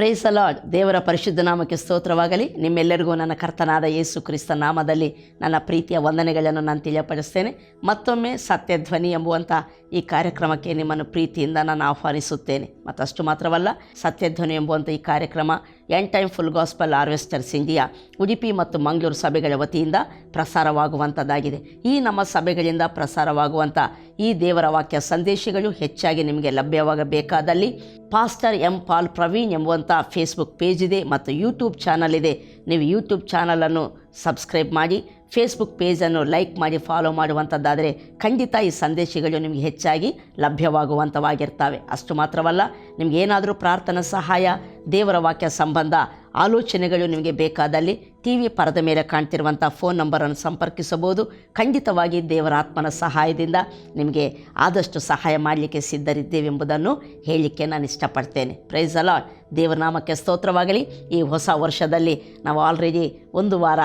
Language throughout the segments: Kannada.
Price the lord. ದೇವರ ಪರಿಶುದ್ಧ ನಾಮಕ್ಕೆ ಸ್ತೋತ್ರವಾಗಲಿ. ನಿಮ್ಮೆಲ್ಲರಿಗೂ ನನ್ನ ಕರ್ತನಾದ ಯೇಸು ಕ್ರಿಸ್ತ ನಾಮದಲ್ಲಿ ನನ್ನ ಪ್ರೀತಿಯ ವಂದನೆಗಳನ್ನು ನಾನು ತಿಳಿಯಪಡಿಸ್ತೇನೆ. ಮತ್ತೊಮ್ಮೆ ಸತ್ಯಧ್ವನಿ ಎಂಬುವಂಥ ಈ ಕಾರ್ಯಕ್ರಮಕ್ಕೆ ನಿಮ್ಮನ್ನು ಪ್ರೀತಿಯಿಂದ ನಾನು ಆಹ್ವಾನಿಸುತ್ತೇನೆ. ಮತ್ತು ಅಷ್ಟು ಮಾತ್ರವಲ್ಲ, ಸತ್ಯಧ್ವನಿ ಎಂಬುವಂಥ ಈ ಕಾರ್ಯಕ್ರಮ end time full gospel harvesters India Udupi ಮತ್ತು ಮಂಗಳೂರು ಸಭೆಗಳ ವತಿಯಿಂದ ಪ್ರಸಾರವಾಗುವಂಥದ್ದಾಗಿದೆ. ಈ ನಮ್ಮ ಸಭೆಗಳಿಂದ ಪ್ರಸಾರವಾಗುವಂಥ ಈ ದೇವರ ವಾಕ್ಯ ಸಂದೇಶಗಳು ಹೆಚ್ಚಾಗಿ ನಿಮಗೆ ಲಭ್ಯವಾಗಬೇಕಾದಲ್ಲಿ ಪಾಸ್ಟರ್ ಎಂ ಪಾಲ್ ಪ್ರವೀಣ್ ಎಂಬುವಂಥ ಫೇಸ್ಬುಕ್ ಪೇಜ್ ಇದೆ ಮತ್ತು ಯೂಟ್ಯೂಬ್ ಚಾನಲ್ ಇದೆ. ನೀವು ಯೂಟ್ಯೂಬ್ ಚಾನಲನ್ನು ಸಬ್ಸ್ಕ್ರೈಬ್ ಮಾಡಿ, ಫೇಸ್ಬುಕ್ ಪೇಜನ್ನು ಲೈಕ್ ಮಾಡಿ, ಫಾಲೋ ಮಾಡುವಂಥದ್ದಾದರೆ ಖಂಡಿತ ಈ ಸಂದೇಶಗಳು ನಿಮಗೆ ಹೆಚ್ಚಾಗಿ ಲಭ್ಯವಾಗುವಂಥವಾಗಿರ್ತವೆ. ಅಷ್ಟು ಮಾತ್ರವಲ್ಲ, ನಿಮಗೇನಾದರೂ ಪ್ರಾರ್ಥನಾ ಸಹಾಯ, ದೇವರ ವಾಕ್ಯ ಸಂಬಂಧ ಆಲೋಚನೆಗಳು ನಿಮಗೆ ಬೇಕಾದಲ್ಲಿ TV ಪರದ ಮೇಲೆ ಕಾಣ್ತಿರುವಂಥ ಫೋನ್ ನಂಬರನ್ನು ಸಂಪರ್ಕಿಸಬಹುದು. ಖಂಡಿತವಾಗಿ ದೇವರ ಆತ್ಮನ ಸಹಾಯದಿಂದ ನಿಮಗೆ ಆದಷ್ಟು ಸಹಾಯ ಮಾಡಲಿಕ್ಕೆ ಸಿದ್ಧರಿದ್ದೇವೆಂಬುದನ್ನು ಹೇಳಲಿಕ್ಕೆ ನಾನು ಇಷ್ಟಪಡ್ತೇನೆ. Price the lord. ದೇವರ ನಾಮಕ್ಕೆ ಸ್ತೋತ್ರವಾಗಲಿ. ಈ ಹೊಸ ವರ್ಷದಲ್ಲಿ ನಾವು ಆಲ್ರೆಡಿ ಒಂದು ವಾರ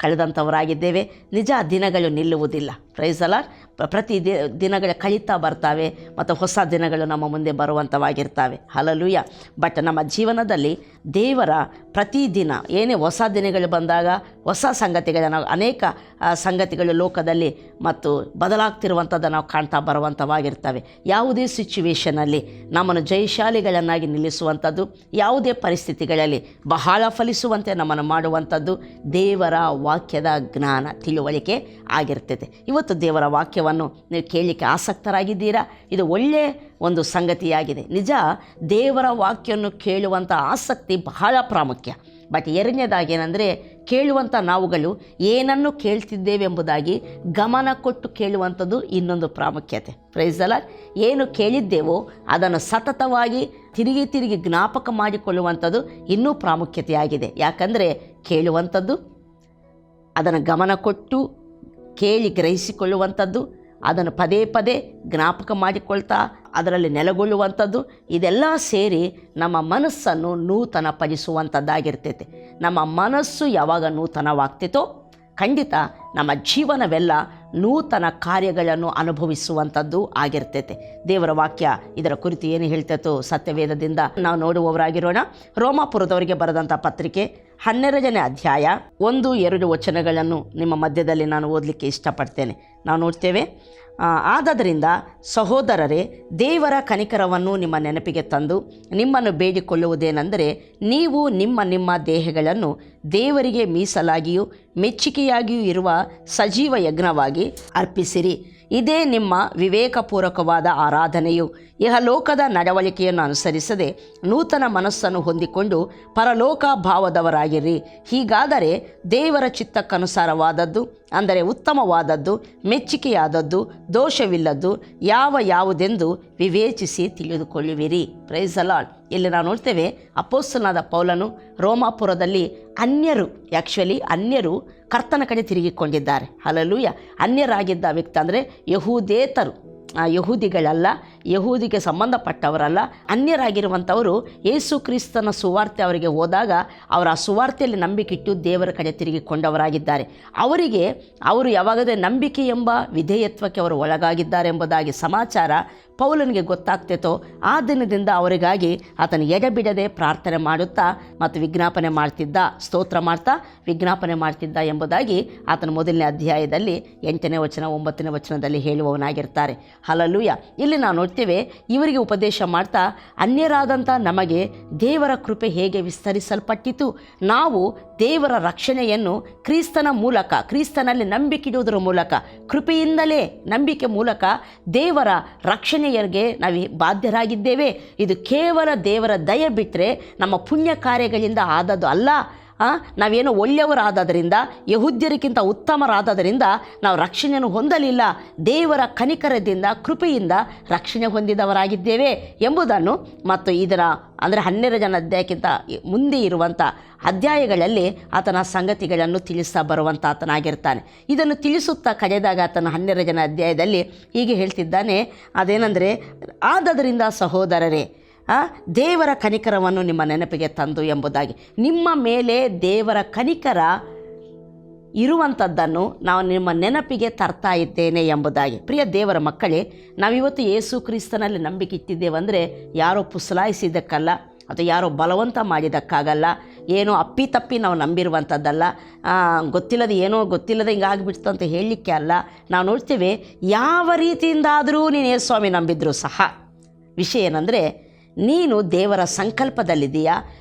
ಕಳೆದಂಥವರಾಗಿದ್ದೇವೆ. ನಿಜ, ದಿನಗಳು ನಿಲ್ಲುವುದಿಲ್ಲ. Price the lord. ಪ್ರತಿ ದಿನಗಳು ಕಳೀತಾ ಬರ್ತಾವೆ ಮತ್ತು ಹೊಸ ದಿನಗಳು ನಮ್ಮ ಮುಂದೆ ಬರುವಂಥವಾಗಿರ್ತವೆ. ಹಲ್ಲೆಲೂಯಾ. ಬಟ್ ನಮ್ಮ ಜೀವನದಲ್ಲಿ ದೇವರ ಪ್ರತಿದಿನ ಏನೇ ಹೊಸ ದಿನಗಳು ಬಂದಾಗ ಹೊಸ ಸಂಗತಿಗಳನ್ನು, ಅನೇಕ ಸಂಗತಿಗಳು ಲೋಕದಲ್ಲಿ ಮತ್ತು ಬದಲಾಗ್ತಿರುವಂಥದ್ದು ನಾವು ಕಾಣ್ತಾ ಬರುವಂಥವಾಗಿರ್ತವೆ. ಯಾವುದೇ ಸಿಚುವೇಷನಲ್ಲಿ ನಮ್ಮನ್ನು ಜಯಶಾಲಿಗಳನ್ನಾಗಿ ನಿಲ್ಲಿಸುವಂಥದ್ದು, ಯಾವುದೇ ಪರಿಸ್ಥಿತಿಗಳಲ್ಲಿ ಬಹಳ ಫಲಿಸುವಂತೆ ನಮ್ಮನ್ನು ಮಾಡುವಂಥದ್ದು ದೇವರ ವಾಕ್ಯದ ಜ್ಞಾನ, ತಿಳುವಳಿಕೆ ಆಗಿರ್ತದೆ. ಇವತ್ತು ದೇವರ ವಾಕ್ಯವನ್ನು ನೀವು ಕೇಳಲಿಕ್ಕೆ ಆಸಕ್ತರಾಗಿದ್ದೀರಾ? ಇದು ಒಳ್ಳೆಯ ಒಂದು ಸಂಗತಿಯಾಗಿದೆ. ನಿಜ, ದೇವರ ವಾಕ್ಯವನ್ನು ಕೇಳುವಂಥ ಆಸಕ್ತಿ ಬಹಳ ಪ್ರಾಮುಖ್ಯ. ಬಟ್ ಎರಡನೇದಾಗಿ ಏನಂದರೆ, ಕೇಳುವಂಥ ನಾವುಗಳು ಏನನ್ನು ಕೇಳ್ತಿದ್ದೇವೆಂಬುದಾಗಿ ಗಮನ ಕೊಟ್ಟು ಕೇಳುವಂಥದ್ದು ಇನ್ನೊಂದು ಪ್ರಾಮುಖ್ಯತೆ. Price the lord. ಏನು ಕೇಳಿದ್ದೇವೋ ಅದನ್ನು ಸತತವಾಗಿ ತಿರುಗಿ ಜ್ಞಾಪಕ ಮಾಡಿಕೊಳ್ಳುವಂಥದ್ದು ಇನ್ನೂ ಪ್ರಾಮುಖ್ಯತೆಯಾಗಿದೆ. ಯಾಕಂದರೆ ಕೇಳುವಂಥದ್ದು, ಅದನ್ನು ಗಮನ ಕೊಟ್ಟು ಕೇಳಿ ಗ್ರಹಿಸಿಕೊಳ್ಳುವಂಥದ್ದು, ಅದನ್ನು ಪದೇ ಪದೇ ಜ್ಞಾಪಕ ಮಾಡಿಕೊಳ್ತಾ ಅದರಲ್ಲಿ ನೆಲೆಗೊಳ್ಳುವಂಥದ್ದು, ಇದೆಲ್ಲ ಸೇರಿ ನಮ್ಮ ಮನಸ್ಸನ್ನು ನೂತನಪಡಿಸುವಂಥದ್ದಾಗಿರ್ತೈತೆ. ನಮ್ಮ ಮನಸ್ಸು ಯಾವಾಗ ನೂತನವಾಗ್ತಿತೋ ಖಂಡಿತ ನಮ್ಮ ಜೀವನವೆಲ್ಲ ನೂತನ ಕಾರ್ಯಗಳನ್ನು ಅನುಭವಿಸುವಂಥದ್ದು ಆಗಿರ್ತೈತೆ. ದೇವರ ವಾಕ್ಯ ಇದರ ಕುರಿತು ಏನು ಹೇಳ್ತೈತೋ ಸತ್ಯವೇದದಿಂದ ನಾವು ನೋಡುವವರಾಗಿರೋಣ. ರೋಮಾಪುರದವರಿಗೆ ಬರೆದಂಥ ಪತ್ರಿಕೆ 12ನೇ ಅಧ್ಯಾಯ 1-2 ವಚನಗಳನ್ನು ನಿಮ್ಮ ಮಧ್ಯದಲ್ಲಿ ನಾನು ಓದಲಿಕ್ಕೆ ಇಷ್ಟಪಡ್ತೇನೆ. ನಾವು ನೋಡ್ತೇವೆ, ಆದದರಿಂದ ಸಹೋದರರೇ, ದೇವರ ಕನಿಕರವನ್ನು ನಿಮ್ಮ ನೆನಪಿಗೆ ತಂದು ನಿಮ್ಮನ್ನು ಬೇಡಿಕೊಳ್ಳುವುದೇನೆಂದರೆ, ನೀವು ನಿಮ್ಮ ದೇಹಗಳನ್ನು ದೇವರಿಗೆ ಮೀಸಲಾಗಿಯೂ ಮೆಚ್ಚುಗೆಯಾಗಿಯೂ ಇರುವ ಸಜೀವ ಯಜ್ಞವಾಗಿ ಅರ್ಪಿಸಿರಿ. ಇದೇ ನಿಮ್ಮ ವಿವೇಕಪೂರ್ವಕವಾದ ಆರಾಧನೆಯು. ಇಹಲೋಕದ ನಡವಳಿಕೆಯನ್ನು ಅನುಸರಿಸದೆ ನೂತನ ಮನಸ್ಸನ್ನು ಹೊಂದಿಕೊಂಡು ಪರಲೋಕ ಭಾವದವರಾಗಿರಿ. ಹೀಗಾದರೆ ದೇವರ ಚಿತ್ತಕ್ಕನುಸಾರವಾದದ್ದು, ಅಂದರೆ ಉತ್ತಮವಾದದ್ದು, ಮೆಚ್ಚುಗೆಯಾದದ್ದು, ದೋಷವಿಲ್ಲದ್ದು ಯಾವುದೆಂದು ವಿವೇಚಿಸಿ ತಿಳಿದುಕೊಳ್ಳುವಿರಿ. Price the lord. ಇಲ್ಲಿ ನಾವು ನೋಡ್ತೇವೆ, ಅಪೊಸ್ತಲನಾದ ಪೌಲನು ರೋಮಾಪುರದಲ್ಲಿ ಅನ್ಯರು ಕರ್ತನ ಕಡೆ ತಿರುಗಿಕೊಂಡಿದ್ದಾರೆ. ಹಲ್ಲೆಲೂಯಾ. ಅನ್ಯರಾಗಿದ್ದ ವ್ಯಕ್ತಿ ಅಂದರೆ ಯಹೂದೇತರು, ಯಹೂದಿಗಳಲ್ಲ, ಯಹೂದಿಗೆ ಸಂಬಂಧಪಟ್ಟವರಲ್ಲ, ಅನ್ಯರಾಗಿರುವಂಥವರು ಯೇಸು ಕ್ರಿಸ್ತನ ಸುವಾರ್ತೆ ಅವರಿಗೆ ಹೋದಾಗ ಅವರ ಆ ಸುವಾರ್ತೆಯಲ್ಲಿ ನಂಬಿಕೆಯಿಟ್ಟು ದೇವರ ಕಡೆ ತಿರುಗಿಕೊಂಡವರಾಗಿದ್ದಾರೆ. ಅವರು ಯಾವಾಗಲೇ ನಂಬಿಕೆ ಎಂಬ ವಿಧೇಯತ್ವಕ್ಕೆ ಅವರು ಒಳಗಾಗಿದ್ದಾರೆ ಎಂಬುದಾಗಿ ಸಮಾಚಾರ ಪೌಲನಿಗೆ ಗೊತ್ತಾಗ್ತಿತ್ತೋ ಆ ದಿನದಿಂದ ಅವರಿಗಾಗಿ ಆತನು ಎಡೆಬಿಡದೆ ಪ್ರಾರ್ಥನೆ ಮಾಡುತ್ತಾ ಮತ್ತು ವಿಜ್ಞಾಪನೆ ಮಾಡ್ತಿದ್ದ, ಸ್ತೋತ್ರ ಮಾಡ್ತಾ ವಿಜ್ಞಾಪನೆ ಮಾಡ್ತಿದ್ದ ಎಂಬುದಾಗಿ ಆತನ 1ನೇ ಅಧ್ಯಾಯದಲ್ಲಿ 8ನೇ ವಚನ 9ನೇ ವಚನದಲ್ಲಿ ಹೇಳುವವನಾಗಿರ್ತಾರೆ. ಹಲ್ಲೆಲೂಯಾ. ಇಲ್ಲಿ ನಾವು ನೋಡ್ತೇವೆ, ಇವರಿಗೆ ಉಪದೇಶ ಮಾಡ್ತಾ ಅನ್ಯರಾದಂಥ ನಮಗೆ ದೇವರ ಕೃಪೆ ಹೇಗೆ ವಿಸ್ತರಿಸಲ್ಪಟ್ಟಿತು, ನಾವು ದೇವರ ರಕ್ಷಣೆಯನ್ನು ಕ್ರಿಸ್ತನ ಮೂಲಕ, ಕ್ರಿಸ್ತನಲ್ಲಿ ನಂಬಿಕೆಯಿಡುವುದರ ಮೂಲಕ, ಕೃಪೆಯಿಂದಲೇ ನಂಬಿಕೆ ಮೂಲಕ ದೇವರ ರಕ್ಷಣೆಗೆ ನಾವು ಬಾಧ್ಯರಾಗಿದ್ದೇವೆ. ಇದು ಕೇವಲ ದೇವರ ದಯೆ ಬಿಟ್ಟರೆ ನಮ್ಮ ಪುಣ್ಯ ಕಾರ್ಯಗಳಿಂದ ಆದದ್ದು ಅಲ್ಲ. ನಾವೇನೋ ಒಳ್ಳೆಯವರಾದ್ದರಿಂದ, ಯಹೂದ್ಯರಿಗಿಂತ ಉತ್ತಮರಾದ್ದರಿಂದ ನಾವು ರಕ್ಷಣೆಯನ್ನು ಹೊಂದಲಿಲ್ಲ. ದೇವರ ಕನಿಕರದಿಂದ, ಕೃಪೆಯಿಂದ ರಕ್ಷಣೆ ಹೊಂದಿದವರಾಗಿದ್ದೇವೆ ಎಂಬುದನ್ನು ಮತ್ತು ಇದರ ಅಂದರೆ 12ನೇ ಅಧ್ಯಾಯಕ್ಕಿಂತ ಮುಂದೆ ಇರುವಂಥ ಅಧ್ಯಾಯಗಳಲ್ಲಿ ಆತನ ಸಂಗತಿಗಳನ್ನು ತಿಳಿಸ್ತಾ ಬರುವಂಥ ಆತನಾಗಿರ್ತಾನೆ. ಇದನ್ನು ತಿಳಿಸುತ್ತಾ ಕಳೆದಾಗ ಆತನ 12ನೇ ಅಧ್ಯಾಯದಲ್ಲಿ ಹೀಗೆ ಹೇಳ್ತಿದ್ದಾನೆ, ಅದೇನೆಂದರೆ, ಆದದರಿಂದ ಸಹೋದರರೇ, ದೇವರ ಕನಿಕರವನ್ನು ನಿಮ್ಮ ನೆನಪಿಗೆ ತಂದು ಎಂಬುದಾಗಿ. ನಿಮ್ಮ ಮೇಲೆ ದೇವರ ಕನಿಕರ ಇರುವಂಥದ್ದನ್ನು ನಾವು ನಿಮ್ಮ ನೆನಪಿಗೆ ತರ್ತಾ ಇದ್ದೇನೆ ಎಂಬುದಾಗಿ. ಪ್ರಿಯ ದೇವರ ಮಕ್ಕಳೇ, ನಾವಿವತ್ತು ಯೇಸು ಕ್ರಿಸ್ತನಲ್ಲಿ ನಂಬಿಕೆ ಇಟ್ಟಿದ್ದೇವೆಂದರೆ ಯಾರೋ ಪುಸಲಾಯಿಸಿದ್ದಕ್ಕಲ್ಲ, ಅಥವಾ ಯಾರೋ ಬಲವಂತ ಮಾಡಿದ್ದಕ್ಕಾಗಲ್ಲ, ಏನೋ ಅಪ್ಪಿತಪ್ಪಿ ನಾವು ನಂಬಿರುವಂಥದ್ದಲ್ಲ, ಗೊತ್ತಿಲ್ಲದೆ ಹಿಂಗಾಗ್ಬಿಡ್ತು ಅಂತ ಹೇಳಲಿಕ್ಕೆ ಅಲ್ಲ. ನಾವು ನೋಡ್ತೇವೆ ಯಾವ ರೀತಿಯಿಂದಾದರೂ ನೀನು ಯೇಸು ಸ್ವಾಮಿ ನಂಬಿದ್ರು ಸಹ ವಿಷಯ ಏನಂದರೆ, ನೀನು ದೇವರ ಸಂಕಲ್ಪದಲ್ಲಿದ್ದೀಯಾ,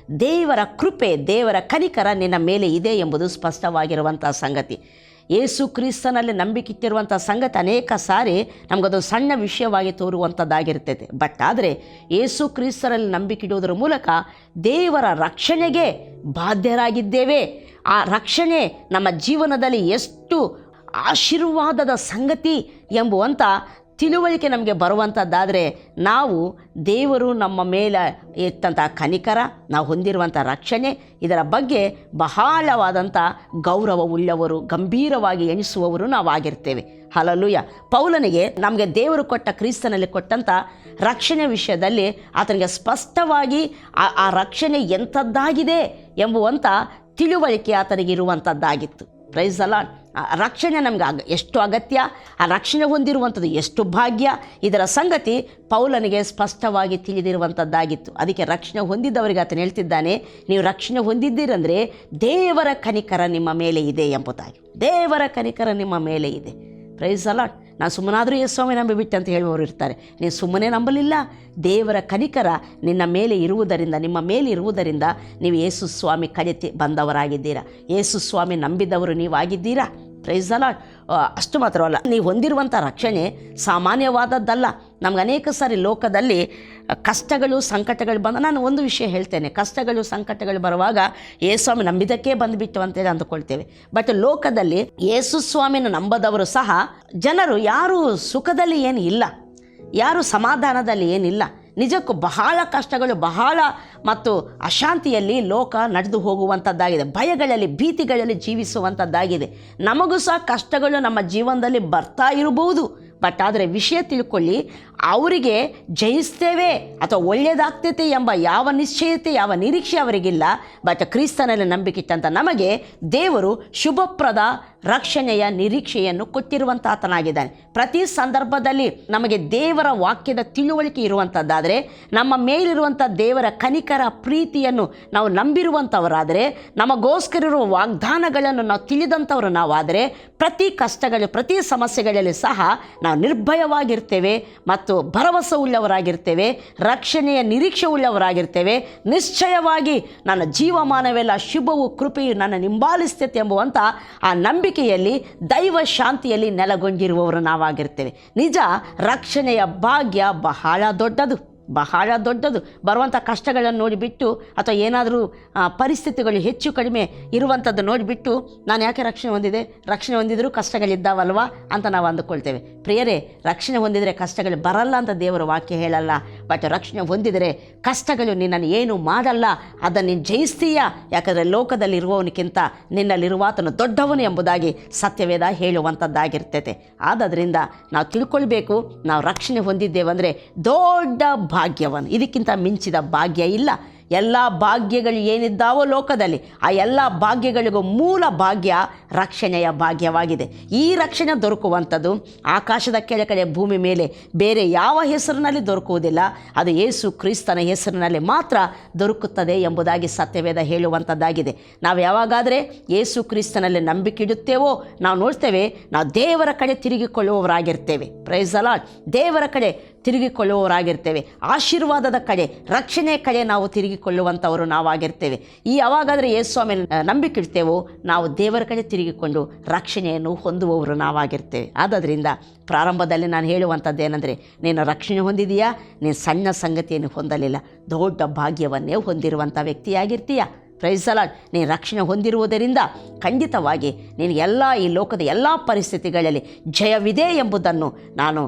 ದೇವರ ಕೃಪೆ, ದೇವರ ಕನಿಕರ ನಿನ್ನ ಮೇಲೆ ಇದೆ ಎಂಬುದು ಸ್ಪಷ್ಟವಾಗಿರುವಂಥ ಸಂಗತಿ. ಯೇಸು ಕ್ರಿಸ್ತನಲ್ಲಿ ನಂಬಿಕಿಟ್ಟಿರುವಂಥ ಸಂಗತಿ ಅನೇಕ ಸಾರಿ ನಮಗದು ಸಣ್ಣ ವಿಷಯವಾಗಿ ತೋರುವಂಥದ್ದಾಗಿರ್ತೈತೆ. ಬಟ್ ಆದರೆ ಯೇಸು ಕ್ರಿಸ್ತರಲ್ಲಿ ನಂಬಿಕಿಡುವುದರ ಮೂಲಕ ದೇವರ ರಕ್ಷಣೆಗೆ ಬಾಧ್ಯರಾಗಿದ್ದೇವೆ. ಆ ರಕ್ಷಣೆ ನಮ್ಮ ಜೀವನದಲ್ಲಿ ಎಷ್ಟು ಆಶೀರ್ವಾದದ ಸಂಗತಿ ಎಂಬುವಂಥ ತಿಳುವಳಿಕೆ ನಮಗೆ ಬರುವಂಥದ್ದಾದರೆ, ನಾವು ದೇವರು ನಮ್ಮ ಮೇಲೆ ಇಟ್ಟಂಥ ಕನಿಕರ, ನಾವು ಹೊಂದಿರುವಂಥ ರಕ್ಷಣೆ, ಇದರ ಬಗ್ಗೆ ಬಹಳವಾದಂಥ ಗೌರವವುಳ್ಳವರು, ಗಂಭೀರವಾಗಿ ಎಣಿಸುವವರು ನಾವಾಗಿರ್ತೇವೆ. ಹಲ್ಲೆಲೂಯಾ. ಪೌಲನಿಗೆ ನಮಗೆ ದೇವರು ಕೊಟ್ಟ, ಕ್ರಿಸ್ತನಲ್ಲಿ ಕೊಟ್ಟಂಥ ರಕ್ಷಣೆ ವಿಷಯದಲ್ಲಿ ಆತನಿಗೆ ಸ್ಪಷ್ಟವಾಗಿ ಆ ರಕ್ಷಣೆ ಎಂಥದ್ದಾಗಿದೆ ಎಂಬುವಂಥ ತಿಳುವಳಿಕೆ ಆತನಿಗೆ ಇರುವಂಥದ್ದಾಗಿತ್ತು. Price the lord. ರಕ್ಷಣೆ ನಮ್ಗೆ ಎಷ್ಟು ಅಗತ್ಯ, ಆ ರಕ್ಷಣೆ ಹೊಂದಿರುವಂಥದ್ದು ಎಷ್ಟು ಭಾಗ್ಯ, ಇದರ ಸಂಗತಿ ಪೌಲನಿಗೆ ಸ್ಪಷ್ಟವಾಗಿ ತಿಳಿದಿರುವಂಥದ್ದಾಗಿತ್ತು. ಅದಕ್ಕೆ ರಕ್ಷಣೆ ಹೊಂದಿದ್ದವರಿಗೆ ಆತನು ಹೇಳ್ತಿದ್ದಾನೆ, ನೀವು ರಕ್ಷಣೆ ಹೊಂದಿದ್ದೀರಂದರೆ ದೇವರ ಕನಿಕರ ನಿಮ್ಮ ಮೇಲೆ ಇದೆ ಎಂಬುದಾಗಿ. ದೇವರ ಕನಿಕರ ನಿಮ್ಮ ಮೇಲೆ ಇದೆ. Price the lord. ನಾನು ಸುಮ್ಮನಾದರೂ ಯೇಸು ಸ್ವಾಮಿ ನಂಬಿಬಿಟ್ಟೆ ಅಂತ ಹೇಳುವವರು ಇರ್ತಾರೆ. ನೀನು ಸುಮ್ಮನೆ ನಂಬಲಿಲ್ಲ, ದೇವರ ಕನಿಕರ ನಿನ್ನ ಮೇಲೆ ಇರುವುದರಿಂದ, ನಿಮ್ಮ ಮೇಲೆ ಇರುವುದರಿಂದ ನೀವು ಯೇಸು ಸ್ವಾಮಿ ಕಡೆ ಬಂದವರಾಗಿದ್ದೀರಾ, ಯೇಸು ಸ್ವಾಮಿ ನಂಬಿದವರು ನೀವಾಗಿದ್ದೀರಾ. Praise the lord. ಅಷ್ಟು ಮಾತ್ರವಲ್ಲ, ನೀವು ಹೊಂದಿರುವಂಥ ರಕ್ಷಣೆ ಸಾಮಾನ್ಯವಾದದ್ದಲ್ಲ. ನಮ್ಗೆ ಅನೇಕ ಸಾರಿ ಲೋಕದಲ್ಲಿ ಕಷ್ಟಗಳು, ಸಂಕಟಗಳು ನಾನು ಒಂದು ವಿಷಯ ಹೇಳ್ತೇನೆ, ಕಷ್ಟಗಳು, ಸಂಕಟಗಳು ಬರುವಾಗ ಯೇಸು ಸ್ವಾಮಿ ನಂಬಿದ್ದಕ್ಕೆ ಬಂದುಬಿಟ್ಟು ಅಂತೇಳಿ ಅಂದುಕೊಳ್ತೇವೆ. ಬಟ್ ಲೋಕದಲ್ಲಿ ಯೇಸು ಸ್ವಾಮಿನ ನಂಬದವರು ಸಹ ಜನರು ಯಾರೂ ಸುಖದಲ್ಲಿ ಏನು ಇಲ್ಲ, ಯಾರೂ ಸಮಾಧಾನದಲ್ಲಿ ಏನಿಲ್ಲ. ನಿಜಕ್ಕೂ ಬಹಳ ಕಷ್ಟಗಳು, ಬಹಳ ಮತ್ತು ಅಶಾಂತಿಯಲ್ಲಿ ಲೋಕ ನಡೆದು ಹೋಗುವಂಥದ್ದಾಗಿದೆ. ಭಯಗಳಲ್ಲಿ, ಭೀತಿಗಳಲ್ಲಿ ಜೀವಿಸುವಂಥದ್ದಾಗಿದೆ. ನಮಗೂ ಸಹ ಕಷ್ಟಗಳು ನಮ್ಮ ಜೀವನದಲ್ಲಿ ಬರ್ತಾ ಇರಬಹುದು. ಬಟ್ ಆದರೆ ವಿಷಯ ತಿಳ್ಕೊಳ್ಳಿ, ಅವರಿಗೆ ಜಯಿಸ್ತೇವೆ ಅಥವಾ ಒಳ್ಳೆಯದಾಗ್ತೈತೆ ಎಂಬ ಯಾವ ನಿಶ್ಚಯತೆ, ಯಾವ ನಿರೀಕ್ಷೆ ಅವರಿಗಿಲ್ಲ. ಬಟ್ ಕ್ರಿಸ್ತನಲ್ಲಿ ನಂಬಿಕಿಟ್ಟಂಥ ನಮಗೆ ದೇವರು ಶುಭಪ್ರದ ರಕ್ಷಣೆಯ ನಿರೀಕ್ಷೆಯನ್ನು ಕೊಟ್ಟಿರುವಂಥ ಆತನಾಗಿದ್ದಾನೆ. ಪ್ರತಿ ಸಂದರ್ಭದಲ್ಲಿ ನಮಗೆ ದೇವರ ವಾಕ್ಯದ ತಿಳುವಳಿಕೆ ಇರುವಂಥದ್ದಾದರೆ, ನಮ್ಮ ಮೇಲಿರುವಂಥ ದೇವರ ಕನಿಕರ ಪ್ರೀತಿಯನ್ನು ನಾವು ನಂಬಿರುವಂಥವರಾದರೆ, ನಮಗೋಸ್ಕರ ಇರುವ ವಾಗ್ದಾನಗಳನ್ನು ನಾವು ತಿಳಿದಂಥವರು ನಾವಾದರೆ, ಪ್ರತಿ ಕಷ್ಟಗಳು, ಪ್ರತಿ ಸಮಸ್ಯೆಗಳಲ್ಲಿ ಸಹ ನಾವು ನಿರ್ಭಯವಾಗಿರ್ತೇವೆ ಮತ್ತು ಭರವಸೆ ಉಳ್ಳವರಾಗಿರ್ತೇವೆ, ರಕ್ಷಣೆಯ ನಿರೀಕ್ಷೆ ಉಳ್ಳವರಾಗಿರ್ತೇವೆ. ನಿಶ್ಚಯವಾಗಿ ನನ್ನ ಜೀವಮಾನವೆಲ್ಲ ಶುಭವು, ಕೃಪೆಯು ನನ್ನ ಹಿಂಬಾಲಿಸ್ತೈತೆ ಎಂಬುವಂಥ ಆ ನಂಬಿಕೆಯಲ್ಲಿ, ದೈವ ಶಾಂತಿಯಲ್ಲಿ ನೆಲೆಗೊಂಡಿರುವವರು ನಾವಾಗಿರ್ತೇವೆ. ನಿಜ, ರಕ್ಷಣೆಯ ಭಾಗ್ಯ ಬಹಳ ದೊಡ್ಡದು, ಬಹಳ ದೊಡ್ಡದು. ಬರುವಂಥ ಕಷ್ಟಗಳನ್ನು ನೋಡಿಬಿಟ್ಟು ಅಥವಾ ಏನಾದರೂ ಪರಿಸ್ಥಿತಿಗಳು ಹೆಚ್ಚು ಕಡಿಮೆ ಇರುವಂಥದ್ದು ನೋಡಿಬಿಟ್ಟು ನಾನು ಯಾಕೆ ರಕ್ಷಣೆ ಹೊಂದಿದೆ, ರಕ್ಷಣೆ ಹೊಂದಿದರೂ ಕಷ್ಟಗಳಿದ್ದಾವಲ್ವ ಅಂತ ನಾವು ಅಂದುಕೊಳ್ತೇವೆ. ಪ್ರಿಯರೇ, ರಕ್ಷಣೆ ಹೊಂದಿದರೆ ಕಷ್ಟಗಳು ಬರಲ್ಲ ಅಂತ ದೇವರ ವಾಕ್ಯ ಹೇಳಲ್ಲ. ಬಟ್ ರಕ್ಷಣೆ ಹೊಂದಿದರೆ ಕಷ್ಟಗಳು ನಿನ್ನನ್ನು ಏನು ಮಾಡಲ್ಲ, ಅದನ್ನು ನೀನು ಜಯಿಸ್ತೀಯ. ಯಾಕಂದರೆ ಲೋಕದಲ್ಲಿ ಇರುವವನಿಗಿಂತ ನಿನ್ನಲ್ಲಿರುವಾತನು ದೊಡ್ಡವನು ಎಂಬುದಾಗಿ ಸತ್ಯವೇದ ಹೇಳುವಂಥದ್ದಾಗಿರ್ತೈತೆ. ಆದ್ದರಿಂದ ನಾವು ತಿಳ್ಕೊಳ್ಬೇಕು, ನಾವು ರಕ್ಷಣೆ ಹೊಂದಿದ್ದೇವೆಂದರೆ ದೊಡ್ಡ ಭಾಗ್ಯವನ್ನು, ಇದಕ್ಕಿಂತ ಮಿಂಚಿದ ಭಾಗ್ಯ ಇಲ್ಲ. ಎಲ್ಲ ಭಾಗ್ಯಗಳು ಏನಿದ್ದಾವೋ ಲೋಕದಲ್ಲಿ, ಆ ಎಲ್ಲ ಭಾಗ್ಯಗಳಿಗೂ ಮೂಲ ಭಾಗ್ಯ ರಕ್ಷಣೆಯ ಭಾಗ್ಯವಾಗಿದೆ. ಈ ರಕ್ಷಣೆ ದೊರಕುವಂಥದ್ದು ಆಕಾಶದ ಕೆಳಗಡೆ ಭೂಮಿ ಮೇಲೆ ಬೇರೆ ಯಾವ ಹೆಸರಿನಲ್ಲಿ ದೊರಕುವುದಿಲ್ಲ, ಅದು ಯೇಸು ಕ್ರಿಸ್ತನ ಹೆಸರಿನಲ್ಲಿ ಮಾತ್ರ ದೊರಕುತ್ತದೆ ಎಂಬುದಾಗಿ ಸತ್ಯವೇದ ಹೇಳುವಂಥದ್ದಾಗಿದೆ. ನಾವು ಯಾವಾಗಾದರೆ ಯೇಸು ಕ್ರಿಸ್ತನಲ್ಲಿ ನಂಬಿಕೆ ಇಡುತ್ತೇವೋ ನಾವು ನೋಡ್ತೇವೆ, ನಾವು ದೇವರ ಕಡೆ ತಿರುಗಿಕೊಳ್ಳುವವರಾಗಿರ್ತೇವೆ. Price the lord. ದೇವರ ಕಡೆ ತಿರುಗಿಕೊಳ್ಳುವವರಾಗಿರ್ತೇವೆ, ಆಶೀರ್ವಾದದ ಕಡೆ, ರಕ್ಷಣೆಯ ಕಡೆ ನಾವು ತಿರುಗಿಕೊಳ್ಳುವಂಥವರು ನಾವಾಗಿರ್ತೇವೆ. ಯಾವಾಗಾದರೆ ಯೇಸು ಸ್ವಾಮಿ ನಂಬಿಕೆ ಇಡ್ತೇವೋ ನಾವು ದೇವರ ಕಡೆ ತಿರುಗಿಕೊಂಡು ರಕ್ಷಣೆಯನ್ನು ಹೊಂದುವವರು ನಾವಾಗಿರ್ತೇವೆ. ಆದ್ದರಿಂದ ಪ್ರಾರಂಭದಲ್ಲಿ ನಾನು ಹೇಳುವಂಥದ್ದು ಏನಂದರೆ, ನೀನು ರಕ್ಷಣೆ ಹೊಂದಿದೆಯಾ, ನೀನು ಸಣ್ಣ ಸಂಗತಿಯನ್ನು ಹೊಂದಲಿಲ್ಲ, ದೊಡ್ಡ ಭಾಗ್ಯವನ್ನೇ ಹೊಂದಿರುವಂಥ ವ್ಯಕ್ತಿಯಾಗಿರ್ತೀಯ. Price the lord. ನೀನು ರಕ್ಷಣೆ ಹೊಂದಿರುವುದರಿಂದ ಖಂಡಿತವಾಗಿ ನಿನಗೆಲ್ಲ ಈ ಲೋಕದ ಎಲ್ಲ ಪರಿಸ್ಥಿತಿಗಳಲ್ಲಿ ಜಯವಿದೆ ಎಂಬುದನ್ನು ನಾನು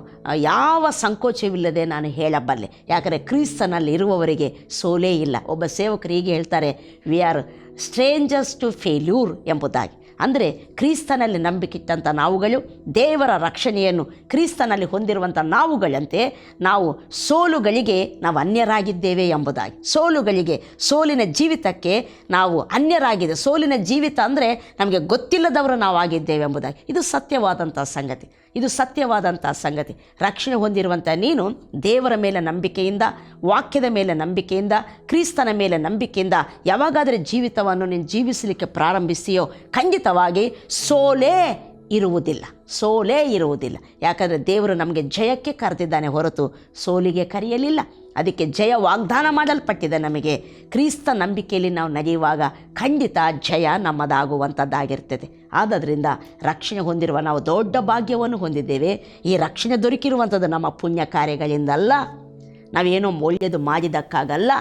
ಯಾವ ಸಂಕೋಚವಿಲ್ಲದೆ ನಾನು ಹೇಳಬಲ್ಲೆ. ಯಾಕಂದರೆ ಕ್ರಿಸ್ತನಲ್ಲಿ ಇರುವವರಿಗೆ ಸೋಲೇ ಇಲ್ಲ. ಒಬ್ಬ ಸೇವಕರು ಹೀಗೆ ಹೇಳ್ತಾರೆ, we are strangers to failure ಎಂಬುದಾಗಿ. ಅಂದರೆ ಕ್ರಿಸ್ತನಲ್ಲಿ ನಂಬಿಕಿಟ್ಟಂಥ ನಾವುಗಳು, ದೇವರ ರಕ್ಷಣೆಯನ್ನು ಕ್ರಿಸ್ತನಲ್ಲಿ ಹೊಂದಿರುವಂಥ ನಾವುಗಳಂತೆ ನಾವು ಸೋಲುಗಳಿಗೆ ನಾವು ಅನ್ಯರಾಗಿದ್ದೇವೆ ಎಂಬುದಾಗಿ. ಸೋಲುಗಳಿಗೆ, ಸೋಲಿನ ಜೀವಿತಕ್ಕೆ ನಾವು ಅನ್ಯರಾಗಿದೆ. ಸೋಲಿನ ಜೀವಿತ ಅಂದರೆ ನಮಗೆ ಗೊತ್ತಿಲ್ಲದವರು ನಾವಾಗಿದ್ದೇವೆ ಎಂಬುದಾಗಿ. ಇದು ಸತ್ಯವಾದಂಥ ಸಂಗತಿ. ಇದು ಸತ್ಯವಾದಂಥ ಸಂಗತಿ. ರಕ್ಷಣೆ ಹೊಂದಿರುವಂಥ ನೀನು ದೇವರ ಮೇಲೆ ನಂಬಿಕೆಯಿಂದ, ವಾಕ್ಯದ ಮೇಲೆ ನಂಬಿಕೆಯಿಂದ, ಕ್ರಿಸ್ತನ ಮೇಲೆ ನಂಬಿಕೆಯಿಂದ ಯಾವಾಗಾದರೆ ಜೀವಿತವನ್ನು ನೀನು ಜೀವಿಸಲಿಕ್ಕೆ ಪ್ರಾರಂಭಿಸಿಯೋ ಖಂಡಿತವಾಗಿ ಸೋಲೇ ಇರುವುದಿಲ್ಲ. ಯಾಕಂದರೆ ದೇವರು ನಮಗೆ ಜಯಕ್ಕೆ ಕರೆದಿದ್ದಾನೆ ಹೊರತು ಸೋಲಿಗೆ ಕರೆಯಲಿಲ್ಲ. ಅದಕ್ಕೆ ಜಯ ವಾಗ್ದಾನ ಮಾಡಲ್ಪಟ್ಟಿದೆ ನಮಗೆ. ಕ್ರಿಸ್ತ ನಂಬಿಕೆಯಲ್ಲಿ ನಾವು ನಡೆಯುವಾಗ ಖಂಡಿತ ಜಯ ನಮ್ಮದಾಗುವಂಥದ್ದಾಗಿರ್ತದೆ. ಆದ್ದರಿಂದ ರಕ್ಷಣೆ ಹೊಂದಿರುವ ನಾವು ದೊಡ್ಡ ಭಾಗ್ಯವನ್ನು ಹೊಂದಿದ್ದೇವೆ. ಈ ರಕ್ಷಣೆ ದೊರಕಿರುವಂಥದ್ದು ನಮ್ಮ ಪುಣ್ಯ ಕಾರ್ಯಗಳಿಂದಲ್ಲ, ನಾವೇನೋ ಒಳ್ಳೆಯದು ಮಾಡಿದ್ದಕ್ಕಾಗಲ್ಲ,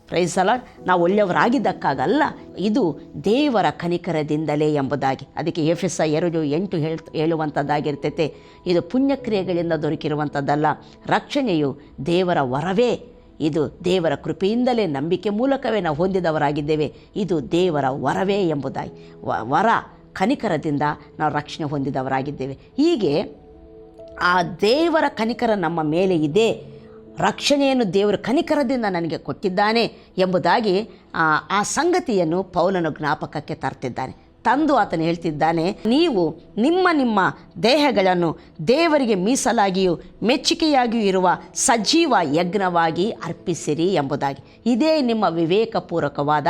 ಪ್ರೈಸ್ ದಿ ಲಾರ್ಡ್, ನಾವು ಒಳ್ಳೆಯವರಾಗಿದ್ದಕ್ಕಾಗಲ್ಲ, ಇದು ದೇವರ ಕನಿಕರದಿಂದಲೇ ಎಂಬುದಾಗಿ. ಅದಕ್ಕೆ ಎಫೆಸ 2:8 ಹೇಳುವಂಥದ್ದಾಗಿರ್ತೈತೆ. ಇದು ಪುಣ್ಯಕ್ರಿಯೆಗಳಿಂದ ದೊರಕಿರುವಂಥದ್ದಲ್ಲ, ರಕ್ಷಣೆಯು ದೇವರ ವರವೇ. ಇದು ದೇವರ ಕೃಪೆಯಿಂದಲೇ, ನಂಬಿಕೆ ಮೂಲಕವೇ ನಾವು ಹೊಂದಿದವರಾಗಿದ್ದೇವೆ. ಇದು ದೇವರ ವರವೇ ಎಂಬುದಾಗಿ. ವರ ಕನಿಕರದಿಂದ ನಾವು ರಕ್ಷಣೆ ಹೊಂದಿದವರಾಗಿದ್ದೇವೆ. ಹೀಗೆ ಆ ದೇವರ ಕನಿಕರ ನಮ್ಮ ಮೇಲೆ ಇದೆ, ರಕ್ಷಣೆಯನ್ನು ದೇವರ ಕನಿಕರದಿಂದ ನನಗೆ ಕೊಟ್ಟಿದ್ದಾನೆ ಎಂಬುದಾಗಿ ಆ ಸಂಗತಿಯನ್ನು ಪೌಲನು ಜ್ಞಾಪಕಕ್ಕೆ ತರ್ತಿದ್ದಾನೆ. ತಂದು ಆತನು ಹೇಳ್ತಿದ್ದಾನೆ, ನೀವು ನಿಮ್ಮ ದೇಹಗಳನ್ನು ದೇವರಿಗೆ ಮೀಸಲಾಗಿಯೂ ಮೆಚ್ಚುಗೆಯಾಗಿಯೂ ಇರುವ ಸಜೀವ ಯಜ್ಞವಾಗಿ ಅರ್ಪಿಸಿರಿ ಎಂಬುದಾಗಿ. ಇದೇ ನಿಮ್ಮ ವಿವೇಕಪೂರ್ವಕವಾದ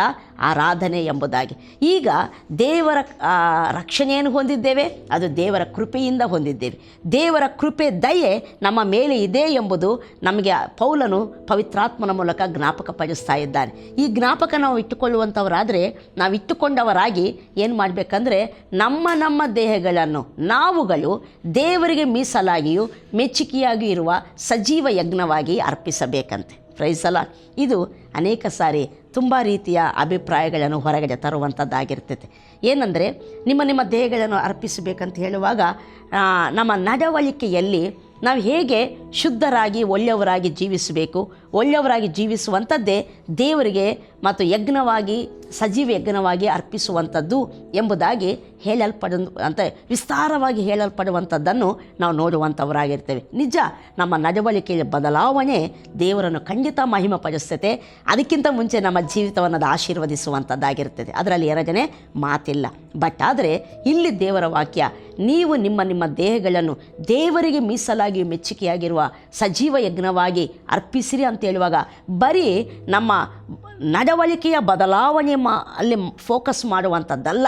ಆರಾಧನೆ ಎಂಬುದಾಗಿ. ಈಗ ದೇವರ ರಕ್ಷಣೆಯನ್ನು ಹೊಂದಿದ್ದೇವೆ, ಅದು ದೇವರ ಕೃಪೆಯಿಂದ ಹೊಂದಿದ್ದೇವೆ. ದೇವರ ಕೃಪೆ ದಯೆ ನಮ್ಮ ಮೇಲೆ ಇದೆ ಎಂಬುದು ನಮಗೆ ಪೌಲನು ಪವಿತ್ರಾತ್ಮನ ಮೂಲಕ ಜ್ಞಾಪಕಪಡಿಸ್ತಾ ಇದ್ದಾನೆ. ಈ ಜ್ಞಾಪಕ ನಾವು ಇಟ್ಟುಕೊಳ್ಳುವಂಥವರಾದರೆ, ನಾವು ಇಟ್ಟುಕೊಂಡವರಾಗಿ ಏನು ಮಾಡಬೇಕಂದ್ರೆ, ನಮ್ಮ ದೇಹಗಳನ್ನು ನಾವುಗಳು ದೇವರಿಗೆ ಮೀಸಲಾಗಿಯೂ ಮೆಚ್ಚುಗೆಯಾಗಿಯೂ ಇರುವ ಸಜೀವ ಯಜ್ಞವಾಗಿ ಅರ್ಪಿಸಬೇಕಂತೆ. Praise the lord. ಇದು ಅನೇಕ ಸಾರಿ ತುಂಬ ರೀತಿಯ ಅಭಿಪ್ರಾಯಗಳನ್ನು ಹೊರಗಡೆ ತರುವಂಥದ್ದಾಗಿರ್ತೈತೆ. ಏನಂದರೆ, ನಿಮ್ಮ ದೇಹಗಳನ್ನು ಅರ್ಪಿಸಬೇಕಂತ ಹೇಳುವಾಗ ನಮ್ಮ ನಡವಳಿಕೆಯಲ್ಲಿ ನಾವು ಹೇಗೆ ಶುದ್ಧರಾಗಿ ಒಳ್ಳೆಯವರಾಗಿ ಜೀವಿಸಬೇಕು, ಒಳ್ಳೆಯವರಾಗಿ ಜೀವಿಸುವಂಥದ್ದೇ ದೇವರಿಗೆ ಮತ್ತು ಯಜ್ಞವಾಗಿ, ಸಜೀವ ಯಜ್ಞವಾಗಿ ಅರ್ಪಿಸುವಂಥದ್ದು ಎಂಬುದಾಗಿ ಅಂತ ವಿಸ್ತಾರವಾಗಿ ಹೇಳಲ್ಪಡುವಂಥದ್ದನ್ನು ನಾವು ನೋಡುವಂಥವರಾಗಿರ್ತೇವೆ. ನಿಜ, ನಮ್ಮ ನಡವಳಿಕೆಯ ಬದಲಾವಣೆ ದೇವರನ್ನು ಖಂಡಿತ ಮಹಿಮೆಪಡಿಸ್ತದೆ. ಅದಕ್ಕಿಂತ ಮುಂಚೆ ನಮ್ಮ ಜೀವಿತವನ್ನು ಅದು ಆಶೀರ್ವದಿಸುವಂಥದ್ದಾಗಿರ್ತದೆ, ಅದರಲ್ಲಿ ಎರಡನೇ ಮಾತಿಲ್ಲ. ಬಟ್ ಆದರೆ ಇಲ್ಲಿ ದೇವರ ವಾಕ್ಯ, ನೀವು ನಿಮ್ಮ ದೇಹಗಳನ್ನು ದೇವರಿಗೆ ಮೀಸಲಾಗಿ ಮೆಚ್ಚುಗೆಯಾಗಿರುವ ಸಜೀವ ಯಜ್ಞವಾಗಿ ಅರ್ಪಿಸಿರಿ ಅಂತ ಹೇಳುವಾಗ ಬರೀ ನಮ್ಮ ನಡವಳಿಕೆಯ ಬದಲಾವಣೆ ಅಲ್ಲಿ ಫೋಕಸ್ ಮಾಡುವಂಥದ್ದಲ್ಲ.